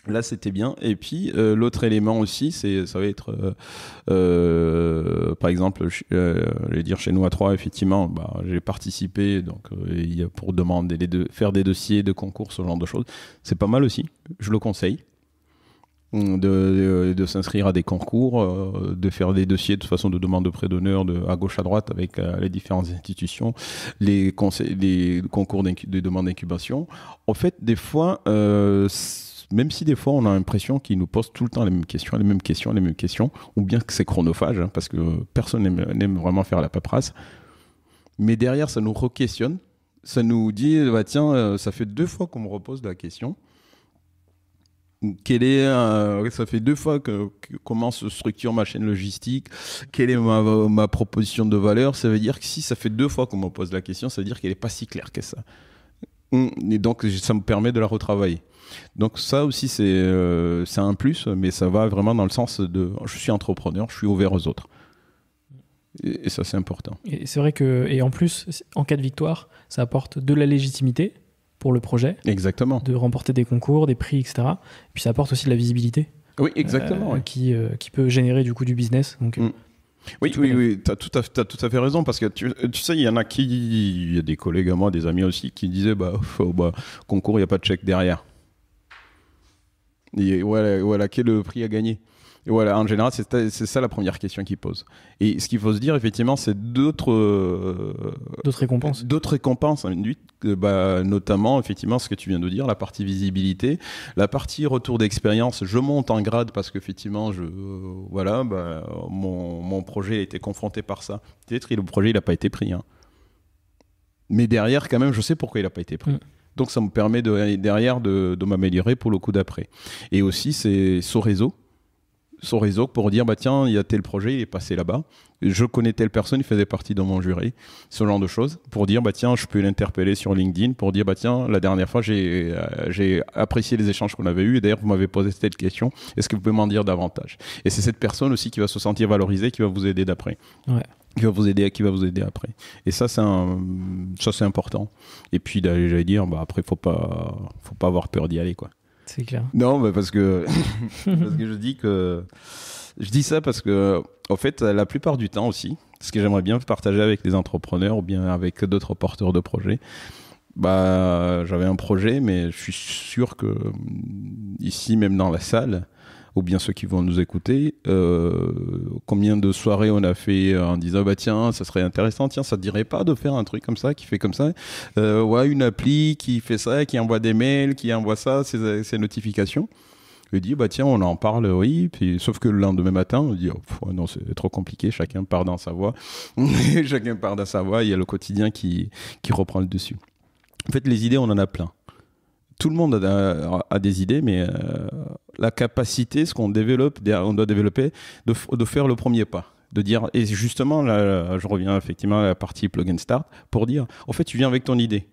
Là, c'était bien. Et puis, l'autre élément aussi, ça va être, par exemple, je vais dire chez nous à 3, effectivement, j'ai participé donc, pour faire des dossiers de concours, ce genre de choses. C'est pas mal aussi. Je le conseille. De s'inscrire à des concours, de faire des dossiers de façon de demande de prêt d'honneur à gauche à droite avec les différentes institutions, les concours de demande d'incubation. En fait, des fois, même si des fois on a l'impression qu'ils nous posent tout le temps les mêmes questions, ou bien que c'est chronophage, parce que personne n'aime vraiment faire la paperasse, mais derrière ça nous re-questionne, ça nous dit tiens, ça fait 2 fois qu'on me repose la question. Ça fait 2 fois comment se structure ma chaîne logistique, quelle est ma proposition de valeur. Ça veut dire que si ça fait 2 fois qu'on me pose la question, ça veut dire qu'elle n'est pas si claire que ça. Et donc ça me permet de la retravailler. Donc ça aussi c'est un plus, mais ça va vraiment dans le sens de je suis entrepreneur, je suis ouvert aux autres. Et ça c'est important. Et c'est vrai et en plus, en cas de victoire, ça apporte de la légitimité pour le projet. Exactement. De remporter des concours, des prix, etc. Et puis ça apporte aussi de la visibilité. Oui, exactement. Oui. Qui peut générer du coup du business. Donc, oui, tu as tout à fait raison, parce que tu sais, il y a des collègues à moi, des amis aussi, qui disaient concours, il n'y a pas de chèque derrière. Et voilà, quel est le prix à gagner? Et voilà, en général, c'est ça la première question qu'ils posent. Et ce qu'il faut se dire, effectivement, c'est d'autres récompenses. D'autres récompenses, notamment, effectivement, ce que tu viens de dire, la partie visibilité, la partie retour d'expérience. Je monte en grade parce qu'effectivement, mon projet a été confronté par ça. Peut-être que le projet, il n'a pas été pris. Hein. Mais derrière, quand même, je sais pourquoi il n'a pas été pris. Donc, ça me permet derrière de m'améliorer pour le coup d'après. Et aussi, c'est son réseau pour dire tiens, il y a tel projet, il est passé là-bas, je connais telle personne, il faisait partie de mon jury, ce genre de choses, pour dire tiens, je peux l'interpeller sur LinkedIn pour dire tiens, la dernière fois j'ai apprécié les échanges qu'on avait eus et d'ailleurs vous m'avez posé cette question, est-ce que vous pouvez m'en dire davantage? Et c'est cette personne aussi qui va se sentir valorisée, qui va vous aider d'après. Ouais. Qui va vous aider après. Et ça c'est important. Et puis j'allais dire après faut pas avoir peur d'y aller, quoi. C'est clair. Non, parce que je dis ça parce que en fait la plupart du temps aussi, ce que j'aimerais bien partager avec les entrepreneurs ou bien avec d'autres porteurs de projets, j'avais un projet, mais je suis sûr que ici, même dans la salle, ou bien ceux qui vont nous écouter, combien de soirées on a fait en disant tiens, ça serait intéressant, tiens, ça te dirait pas de faire un truc comme ça, qui fait comme ça, une appli qui fait ça, qui envoie des mails, qui envoie ça, ces notifications. Il dit, bah tiens, on en parle, oui. Puis, sauf que le lendemain matin, on dit, oh, non, c'est trop compliqué, chacun part dans sa voie. Chacun part dans sa voie, il y a le quotidien qui reprend le dessus. En fait, les idées, on en a plein. Tout le monde a des idées, mais la capacité, ce qu'on développe, on doit développer, de faire le premier pas. De dire, et justement, là, je reviens effectivement à la partie Plug and Start, pour dire, en fait, tu viens avec ton idée.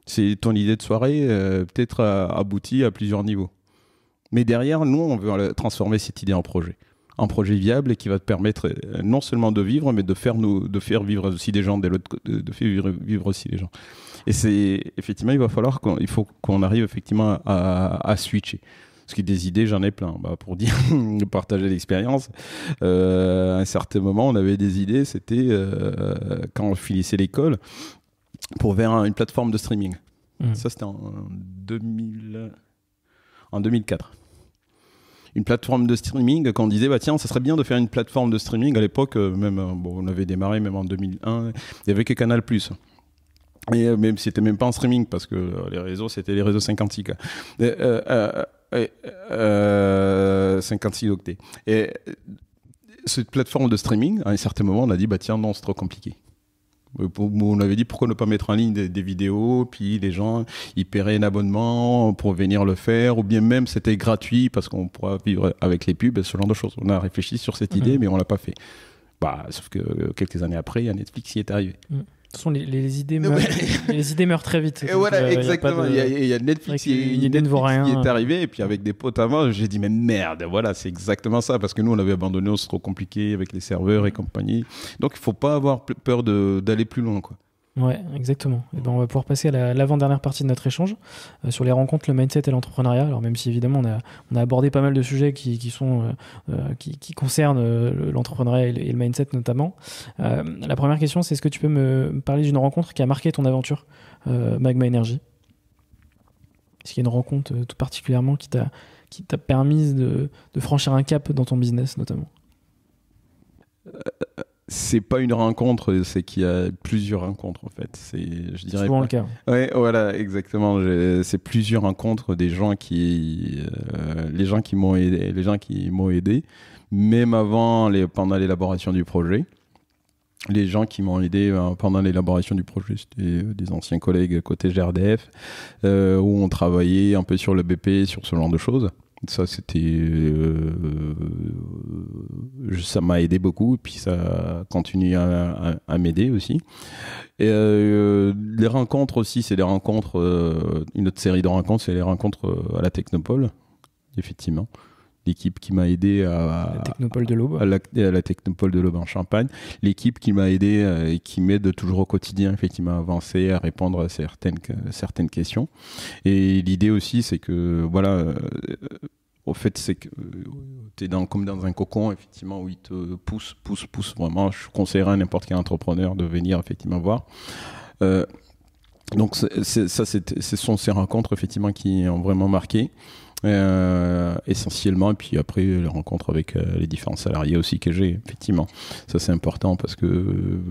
C'est ton idée de soirée, peut-être aboutie à plusieurs niveaux. Mais derrière, nous, on veut transformer cette idée en projet viable et qui va te permettre non seulement de vivre, mais de faire vivre aussi des gens, de faire vivre aussi les gens. Et c'est effectivement, il faut qu'on arrive effectivement à switcher. Parce que des idées, j'en ai plein. Pour dire, partager l'expérience, à un certain moment, on avait des idées. C'était quand on finissait l'école pour vers une plateforme de streaming. Ça, c'était en 2004. Une plateforme de streaming, quand on disait, bah tiens, ça serait bien de faire une plateforme de streaming. À l'époque, même, on avait démarré même en 2001, il y avait que Canal+. Et même c'était même pas en streaming parce que les réseaux, c'était les réseaux 56 octets. Et cette plateforme de streaming, à un certain moment, on a dit, bah tiens, non, c'est trop compliqué. On avait dit pourquoi ne pas mettre en ligne des vidéos, puis les gens ils paieraient un abonnement pour venir le faire, ou bien même c'était gratuit parce qu'on pourra vivre avec les pubs, ce genre de choses. On a réfléchi sur cette idée, mais on l'a pas fait. Sauf que quelques années après, il y a Netflix qui est arrivé. De toute façon, les idées meurent très vite. Et voilà, exactement. Il y a Netflix qui est arrivé, et puis avec des potes à moi, j'ai dit, mais merde, voilà, c'est exactement ça, parce que nous, on avait abandonné, c'est trop compliqué avec les serveurs et compagnie. Donc, il ne faut pas avoir peur d'aller plus loin, quoi. Ouais, exactement. Et ben, on va pouvoir passer à l'avant-dernière partie de notre échange sur les rencontres, le mindset et l'entrepreneuriat. Alors même si évidemment on a abordé pas mal de sujets qui concernent l'entrepreneuriat et le mindset notamment. La première question, c'est est-ce que tu peux me parler d'une rencontre qui a marqué ton aventure Magma Energy? Est-ce qu'il y a une rencontre tout particulièrement qui t'a permis de franchir un cap dans ton business notamment? C'est pas une rencontre, c'est qu'il y a plusieurs rencontres en fait. Je dirais souvent le cas. Ouais, voilà, exactement. C'est plusieurs rencontres des gens les gens qui m'ont aidé, même pendant l'élaboration du projet. Les gens qui m'ont aidé pendant l'élaboration du projet, c'était des anciens collègues côté GRDF, où on travaillait un peu sur le BP, sur ce genre de choses. Ça, ça m'a aidé beaucoup, et puis ça continue à m'aider aussi. Et les rencontres aussi, c'est des rencontres, une autre série de rencontres, c'est les rencontres à la Technopole, effectivement. L'équipe qui m'a aidé à la Technopole de l'Aube. À la Technopole de l'Aube en Champagne. L'équipe qui m'a aidé et qui m'aide toujours au quotidien, effectivement, à avancer, à répondre à certaines questions. Et l'idée aussi, c'est que, voilà, au fait, c'est que tu es comme dans un cocon, effectivement, où il te pousse vraiment. Je conseillerais à n'importe quel entrepreneur de venir, effectivement, voir. Donc, ce sont ces rencontres, effectivement, qui ont vraiment marqué. Essentiellement, et puis après les rencontres avec les différents salariés aussi que j'ai, effectivement, ça c'est important parce que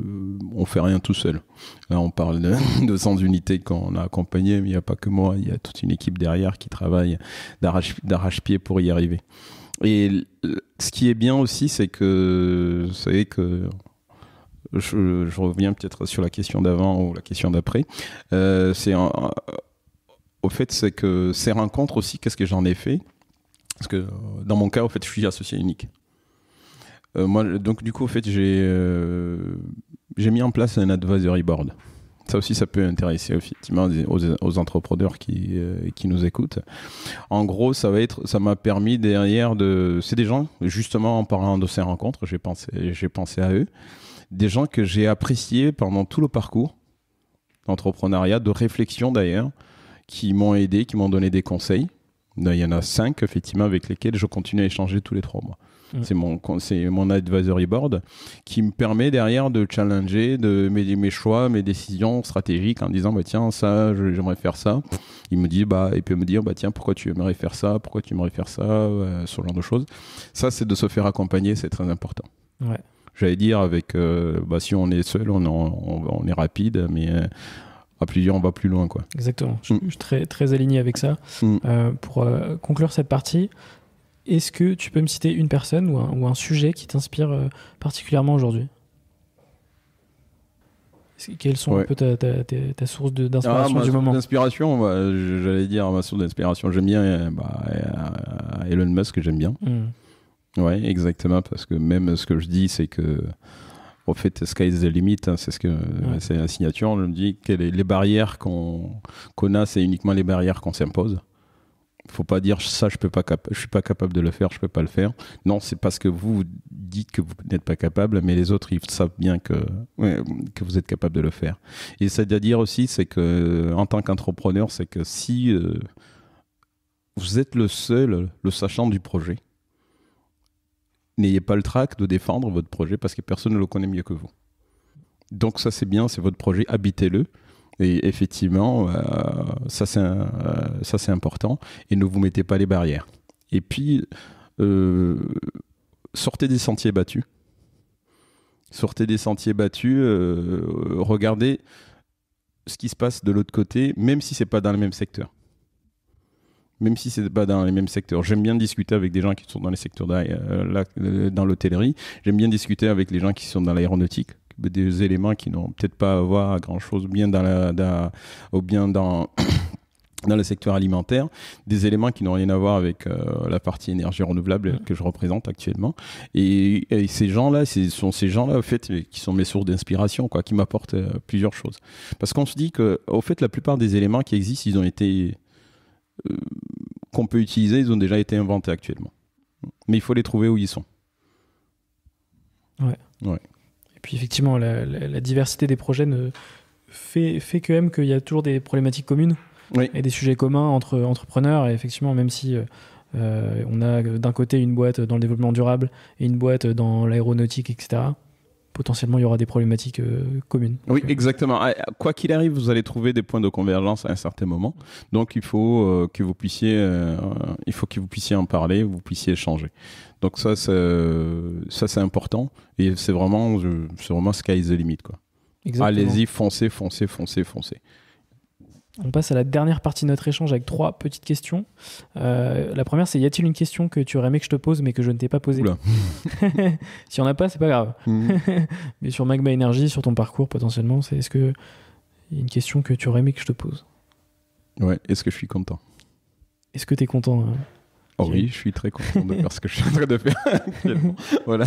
on fait rien tout seul. Là on parle de 100 unités qu'on a accompagnées, mais il n'y a pas que moi, il y a toute une équipe derrière qui travaille d'arrache-pied pour y arriver. Et ce qui est bien aussi, c'est que vous savez que je reviens peut-être sur la question d'avant ou la question d'après, au fait, c'est que ces rencontres aussi, qu'est-ce que j'en ai fait? Parce que dans mon cas, au fait, je suis associé unique. Moi, donc du coup, au fait, j'ai mis en place un advisory board. Ça aussi, ça peut intéresser effectivement aux entrepreneurs qui nous écoutent. En gros, ça m'a permis derrière c'est des gens, justement en parlant de ces rencontres, j'ai pensé à eux, des gens que j'ai appréciés pendant tout le parcours d'entrepreneuriat, de réflexion d'ailleurs, qui m'ont aidé, qui m'ont donné des conseils. Il y en a 5, effectivement, avec lesquels je continue à échanger tous les 3 mois. C'est mon advisory board qui me permet derrière de challenger mes choix, mes décisions stratégiques en disant bah, tiens, ça, j'aimerais faire ça. Il peut me dire bah, tiens, pourquoi tu aimerais faire ça, pourquoi tu aimerais faire ça, ce genre de choses. Ça, c'est de se faire accompagner, c'est très important. Ouais. J'allais dire, si on est seul, on est rapide, mais à plusieurs, on va plus loin, quoi. Exactement. Je suis très, très aligné avec ça. Pour conclure cette partie, est-ce que tu peux me citer une personne ou un sujet qui t'inspire particulièrement aujourd'hui? Quelles sont un peu ta source d'inspiration du moment? D'inspiration, j'allais dire ma source d'inspiration. J'aime bien Elon Musk, j'aime bien. Ouais, exactement, parce que même ce que je dis, c'est que en fait, sky is the limit, hein, c'est la signature. On me dit que les barrières qu'on a, c'est uniquement les barrières qu'on s'impose. Faut pas dire ça, je suis pas capable de le faire, je peux pas le faire. Non, c'est parce que vous dites que vous n'êtes pas capable, mais les autres ils savent bien que vous êtes capable de le faire. Et c'est-à-dire aussi, c'est que en tant qu'entrepreneur, c'est que si vous êtes le seul, le sachant du projet, n'ayez pas le trac de défendre votre projet parce que personne ne le connaît mieux que vous. Donc ça c'est bien, c'est votre projet, habitez-le. Et effectivement, ça c'est important. Et ne vous mettez pas les barrières. Et puis, sortez des sentiers battus. Sortez des sentiers battus. Regardez ce qui se passe de l'autre côté, même si c'est pas dans le même secteur. Même si c'est pas dans les mêmes secteurs. J'aime bien discuter avec des gens qui sont dans les secteurs dans l'hôtellerie. J'aime bien discuter avec les gens qui sont dans l'aéronautique. Des éléments qui n'ont peut-être pas à voir grand-chose bien ou bien dans le secteur alimentaire, des éléments qui n'ont rien à voir avec la partie énergie renouvelable que je représente actuellement. Et ces gens-là, sont ces gens-là au fait, qui sont mes sources d'inspiration, quoi, qui m'apportent plusieurs choses. Parce qu'on se dit que, au fait, la plupart des éléments qui existent, ils ont été qu'on peut utiliser, ils ont déjà été inventés actuellement. Mais il faut les trouver où ils sont. Ouais. Et puis effectivement, la diversité des projets fait quand même qu'il y a toujours des problématiques communes et des sujets communs entre entrepreneurs. Et effectivement, même si on a d'un côté une boîte dans le développement durable et une boîte dans l'aéronautique, etc., potentiellement il y aura des problématiques communes. Oui, exactement. Quoi qu'il arrive, vous allez trouver des points de convergence à un certain moment. Donc il faut que vous puissiez en parler, vous puissiez échanger. Donc ça c'est important et c'est vraiment sky is the limit, quoi. Exactement. Allez-y, foncez. On passe à la dernière partie de notre échange avec 3 petites questions. La première, c'est: y a-t-il une question que tu aurais aimé que je te pose mais que je ne t'ai pas posée? Si on n'a pas, c'est pas grave. Mais sur Magma Energy, sur ton parcours potentiellement, est-ce que y a une question que tu aurais aimé que je te pose? Ouais. Est-ce que je suis content? Est-ce que tu es content? Oh oui, je suis très content de faire ce que je suis en train de faire actuellement. Voilà.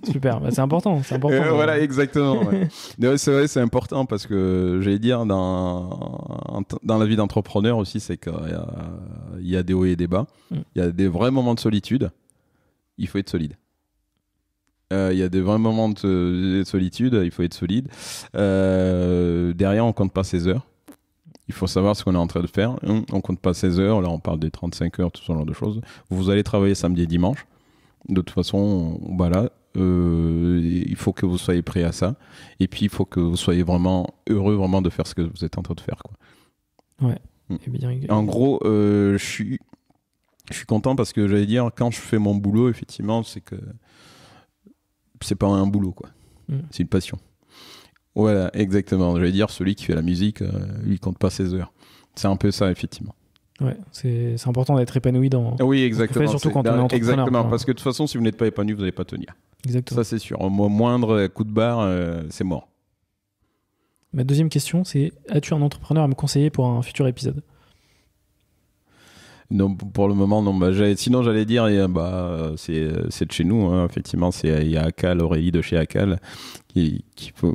Super, c'est important. Voilà, exactement. Ouais. C'est vrai, c'est important parce que j'allais dire dans la vie d'entrepreneur aussi, c'est qu'il y a des hauts et des bas. Il y a des vrais moments de solitude. Il faut être solide. Il y a des vrais moments de solitude. Il faut être solide. Derrière, on compte pas ses heures. Il faut savoir ce qu'on est en train de faire. On compte pas 16 heures. Là, on parle des 35 heures, tout ce genre de choses. Vous allez travailler samedi et dimanche. De toute façon, voilà. Il faut que vous soyez prêt à ça. Et puis, il faut que vous soyez vraiment heureux vraiment de faire ce que vous êtes en train de faire, quoi. Ouais. Et bien, en gros, je suis content parce que j'allais dire, quand je fais mon boulot, effectivement, c'est que c'est pas un boulot, quoi. C'est une passion. Voilà, exactement. Je vais dire, celui qui fait la musique, il compte pas ses heures. C'est un peu ça, effectivement. Ouais, c'est important d'être épanoui dans. Oui, exactement. Fait, surtout quand on est entrepreneur. Exactement, parce que de toute façon, si vous n'êtes pas épanoui, vous n'allez pas tenir. Exactement. Ça, c'est sûr. Au moindre coup de barre, c'est mort. Ma deuxième question, c'est: as-tu un entrepreneur à me conseiller pour un futur épisode? Non, pour le moment, non. Sinon, j'allais dire, c'est de chez nous, hein. Effectivement, il y a Acal, Aurélie de chez Acal, qui font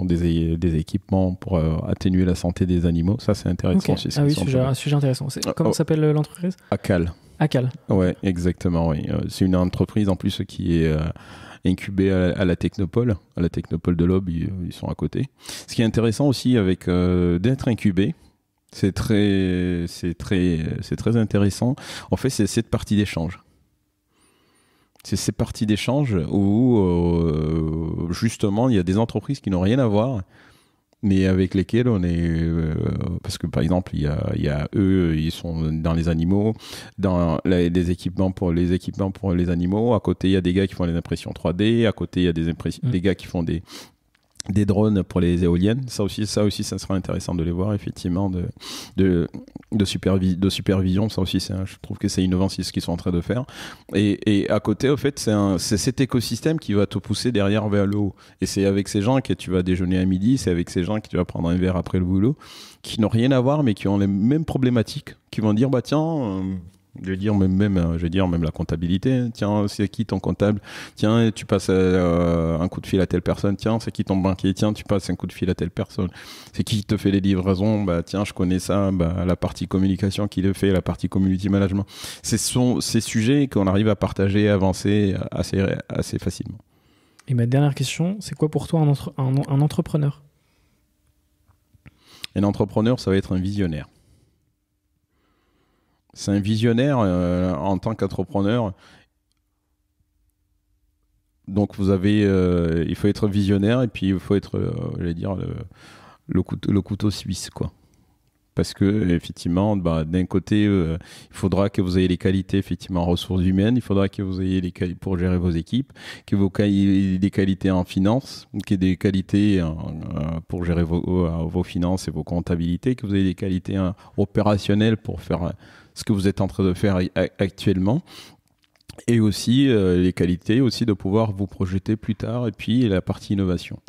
des équipements pour atténuer la santé des animaux. Ça, c'est intéressant. Okay. Ah oui, sujet intéressant. Comment s'appelle l'entreprise? Acal. Acal. Ouais, exactement. Oui. C'est une entreprise en plus qui est incubée à la Technopole de l'Aube. Ils sont à côté. Ce qui est intéressant aussi avec d'être incubé, c'est très intéressant. En fait, c'est cette partie d'échange. C'est ces parties d'échange où, justement, il y a des entreprises qui n'ont rien à voir, mais avec lesquelles on est... parce que, par exemple, il y a eux, ils sont dans les animaux, dans les équipements pour les animaux. À côté, il y a des gars qui font les impressions 3D. À côté, il y a des gars qui font des des drones pour les éoliennes. Ça aussi, ça sera intéressant de les voir, effectivement, de supervision. Ça aussi, je trouve que c'est innovant, c'est ce qu'ils sont en train de faire. Et à côté, au fait, c'est cet écosystème qui va te pousser derrière vers le haut. Et c'est avec ces gens que tu vas déjeuner à midi, c'est avec ces gens que tu vas prendre un verre après le boulot, qui n'ont rien à voir, mais qui ont les mêmes problématiques, qui vont dire, bah tiens... Je vais dire même la comptabilité. Tiens, c'est qui ton comptable? Tiens, tu passes un coup de fil à telle personne. Tiens, c'est qui ton banquier? Tiens, tu passes un coup de fil à telle personne. C'est qui te fait les livraisons? Bah tiens, je connais ça. Bah la partie communication qui le fait, la partie community management. Ce sont ces sujets qu'on arrive à partager, à avancer assez facilement. Et ma dernière question, c'est quoi pour toi un entrepreneur? Un entrepreneur, ça va être un visionnaire. C'est un visionnaire en tant qu'entrepreneur. Donc il faut être visionnaire et puis il faut être, le couteau suisse, quoi. Parce que effectivement, d'un côté, il faudra que vous ayez les qualités effectivement en ressources humaines, il faudra que vous ayez les qualités pour gérer vos équipes, que vous ayez des qualités en finance, qu'il y ait des qualités pour gérer vos finances et vos comptabilités, que vous ayez des qualités opérationnelles pour faire ce que vous êtes en train de faire actuellement, et aussi les qualités aussi de pouvoir vous projeter plus tard, et puis la partie innovation.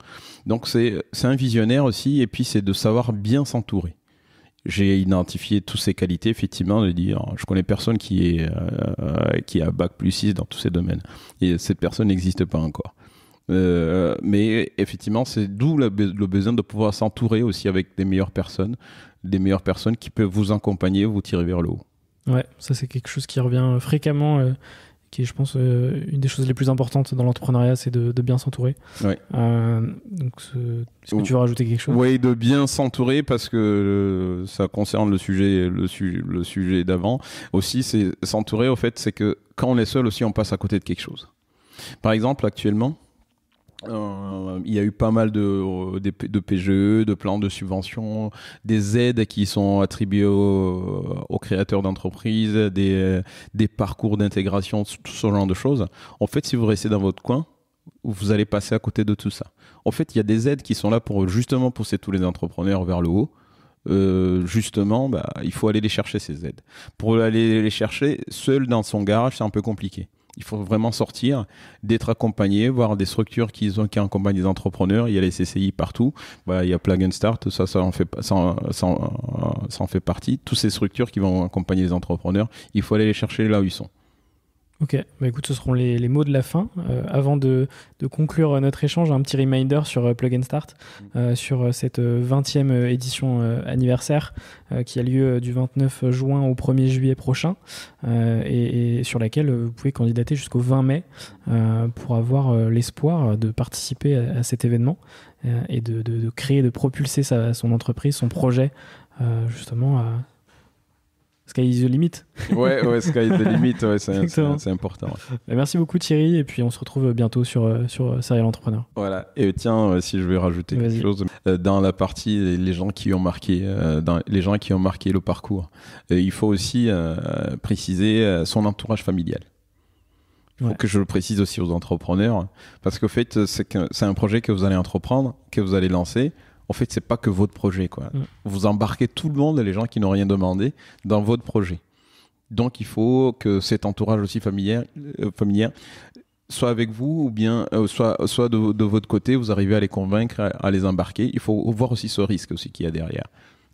Donc c'est un visionnaire aussi, et puis c'est de savoir bien s'entourer. J'ai identifié toutes ces qualités, effectivement, de dire je connais personne qui a bac+6 dans tous ces domaines, et cette personne n'existe pas encore. Mais effectivement, c'est d'où le besoin de pouvoir s'entourer aussi avec des meilleures personnes qui peuvent vous accompagner, vous tirer vers le haut. Ouais, ça c'est quelque chose qui revient fréquemment, qui est, je pense, une des choses les plus importantes dans l'entrepreneuriat, c'est de bien s'entourer. Ouais. Donc, est-ce que tu veux rajouter quelque chose? Oui, de bien s'entourer, parce que ça concerne le sujet d'avant. Aussi, c'est s'entourer, au fait, c'est que quand on est seul aussi, on passe à côté de quelque chose. Par exemple, actuellement, il y a eu pas mal de PGE, de plans de subvention, des aides qui sont attribuées aux créateurs d'entreprises, des parcours d'intégration, tout ce genre de choses. En fait, si vous restez dans votre coin, vous allez passer à côté de tout ça. En fait, il y a des aides qui sont là pour justement pousser tous les entrepreneurs vers le haut. Justement, il faut aller les chercher, ces aides. Pour aller les chercher, seul dans son garage, c'est un peu compliqué. Il faut vraiment sortir, d'être accompagné, voir des structures qui accompagnent les entrepreneurs. Il y a les CCI partout. Il y a Plug and Start, ça en fait partie. Toutes ces structures qui vont accompagner les entrepreneurs, il faut aller les chercher là où ils sont. Ok, écoute, ce seront les mots de la fin. Avant de conclure notre échange, un petit reminder sur Plug and Start, sur cette 20e édition anniversaire qui a lieu du 29 juin au 1er juillet prochain, et sur laquelle vous pouvez candidater jusqu'au 20 mai pour avoir l'espoir de participer à cet événement et de créer, de propulser son entreprise, son projet, justement à... Sky is the limit. Ouais, sky is the limit, ouais, c'est important. Ouais. Merci beaucoup Thierry, et puis on se retrouve bientôt sur Serial Entrepreneur. Voilà, et tiens, si je vais rajouter quelque chose, dans la partie les gens qui ont marqué le parcours, il faut aussi préciser son entourage familial. Il faut que je le précise aussi aux entrepreneurs, parce qu'au fait, c'est un projet que vous allez entreprendre, que vous allez lancer. En fait, c'est pas que votre projet, quoi. Vous embarquez tout le monde, les gens qui n'ont rien demandé, dans votre projet. Donc, il faut que cet entourage aussi familial soit avec vous, ou bien soit de votre côté, vous arrivez à les convaincre, à les embarquer. Il faut voir aussi ce risque aussi qu'il y a derrière.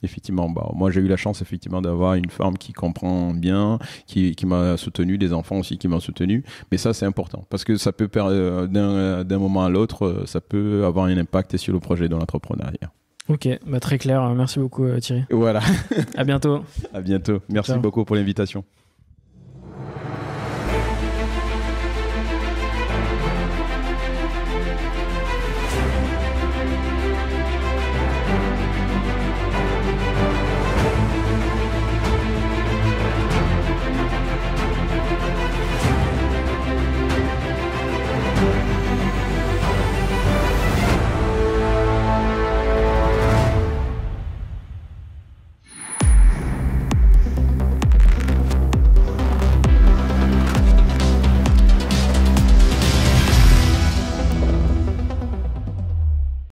Effectivement, moi j'ai eu la chance effectivement d'avoir une femme qui comprend bien, qui m'a soutenu, des enfants aussi qui m'ont soutenu. Mais ça c'est important, parce que ça peut d'un moment à l'autre, ça peut avoir un impact sur le projet de l'entrepreneuriat. Ok, très clair. Merci beaucoup Thierry. Voilà. À bientôt. À bientôt. Merci beaucoup pour l'invitation.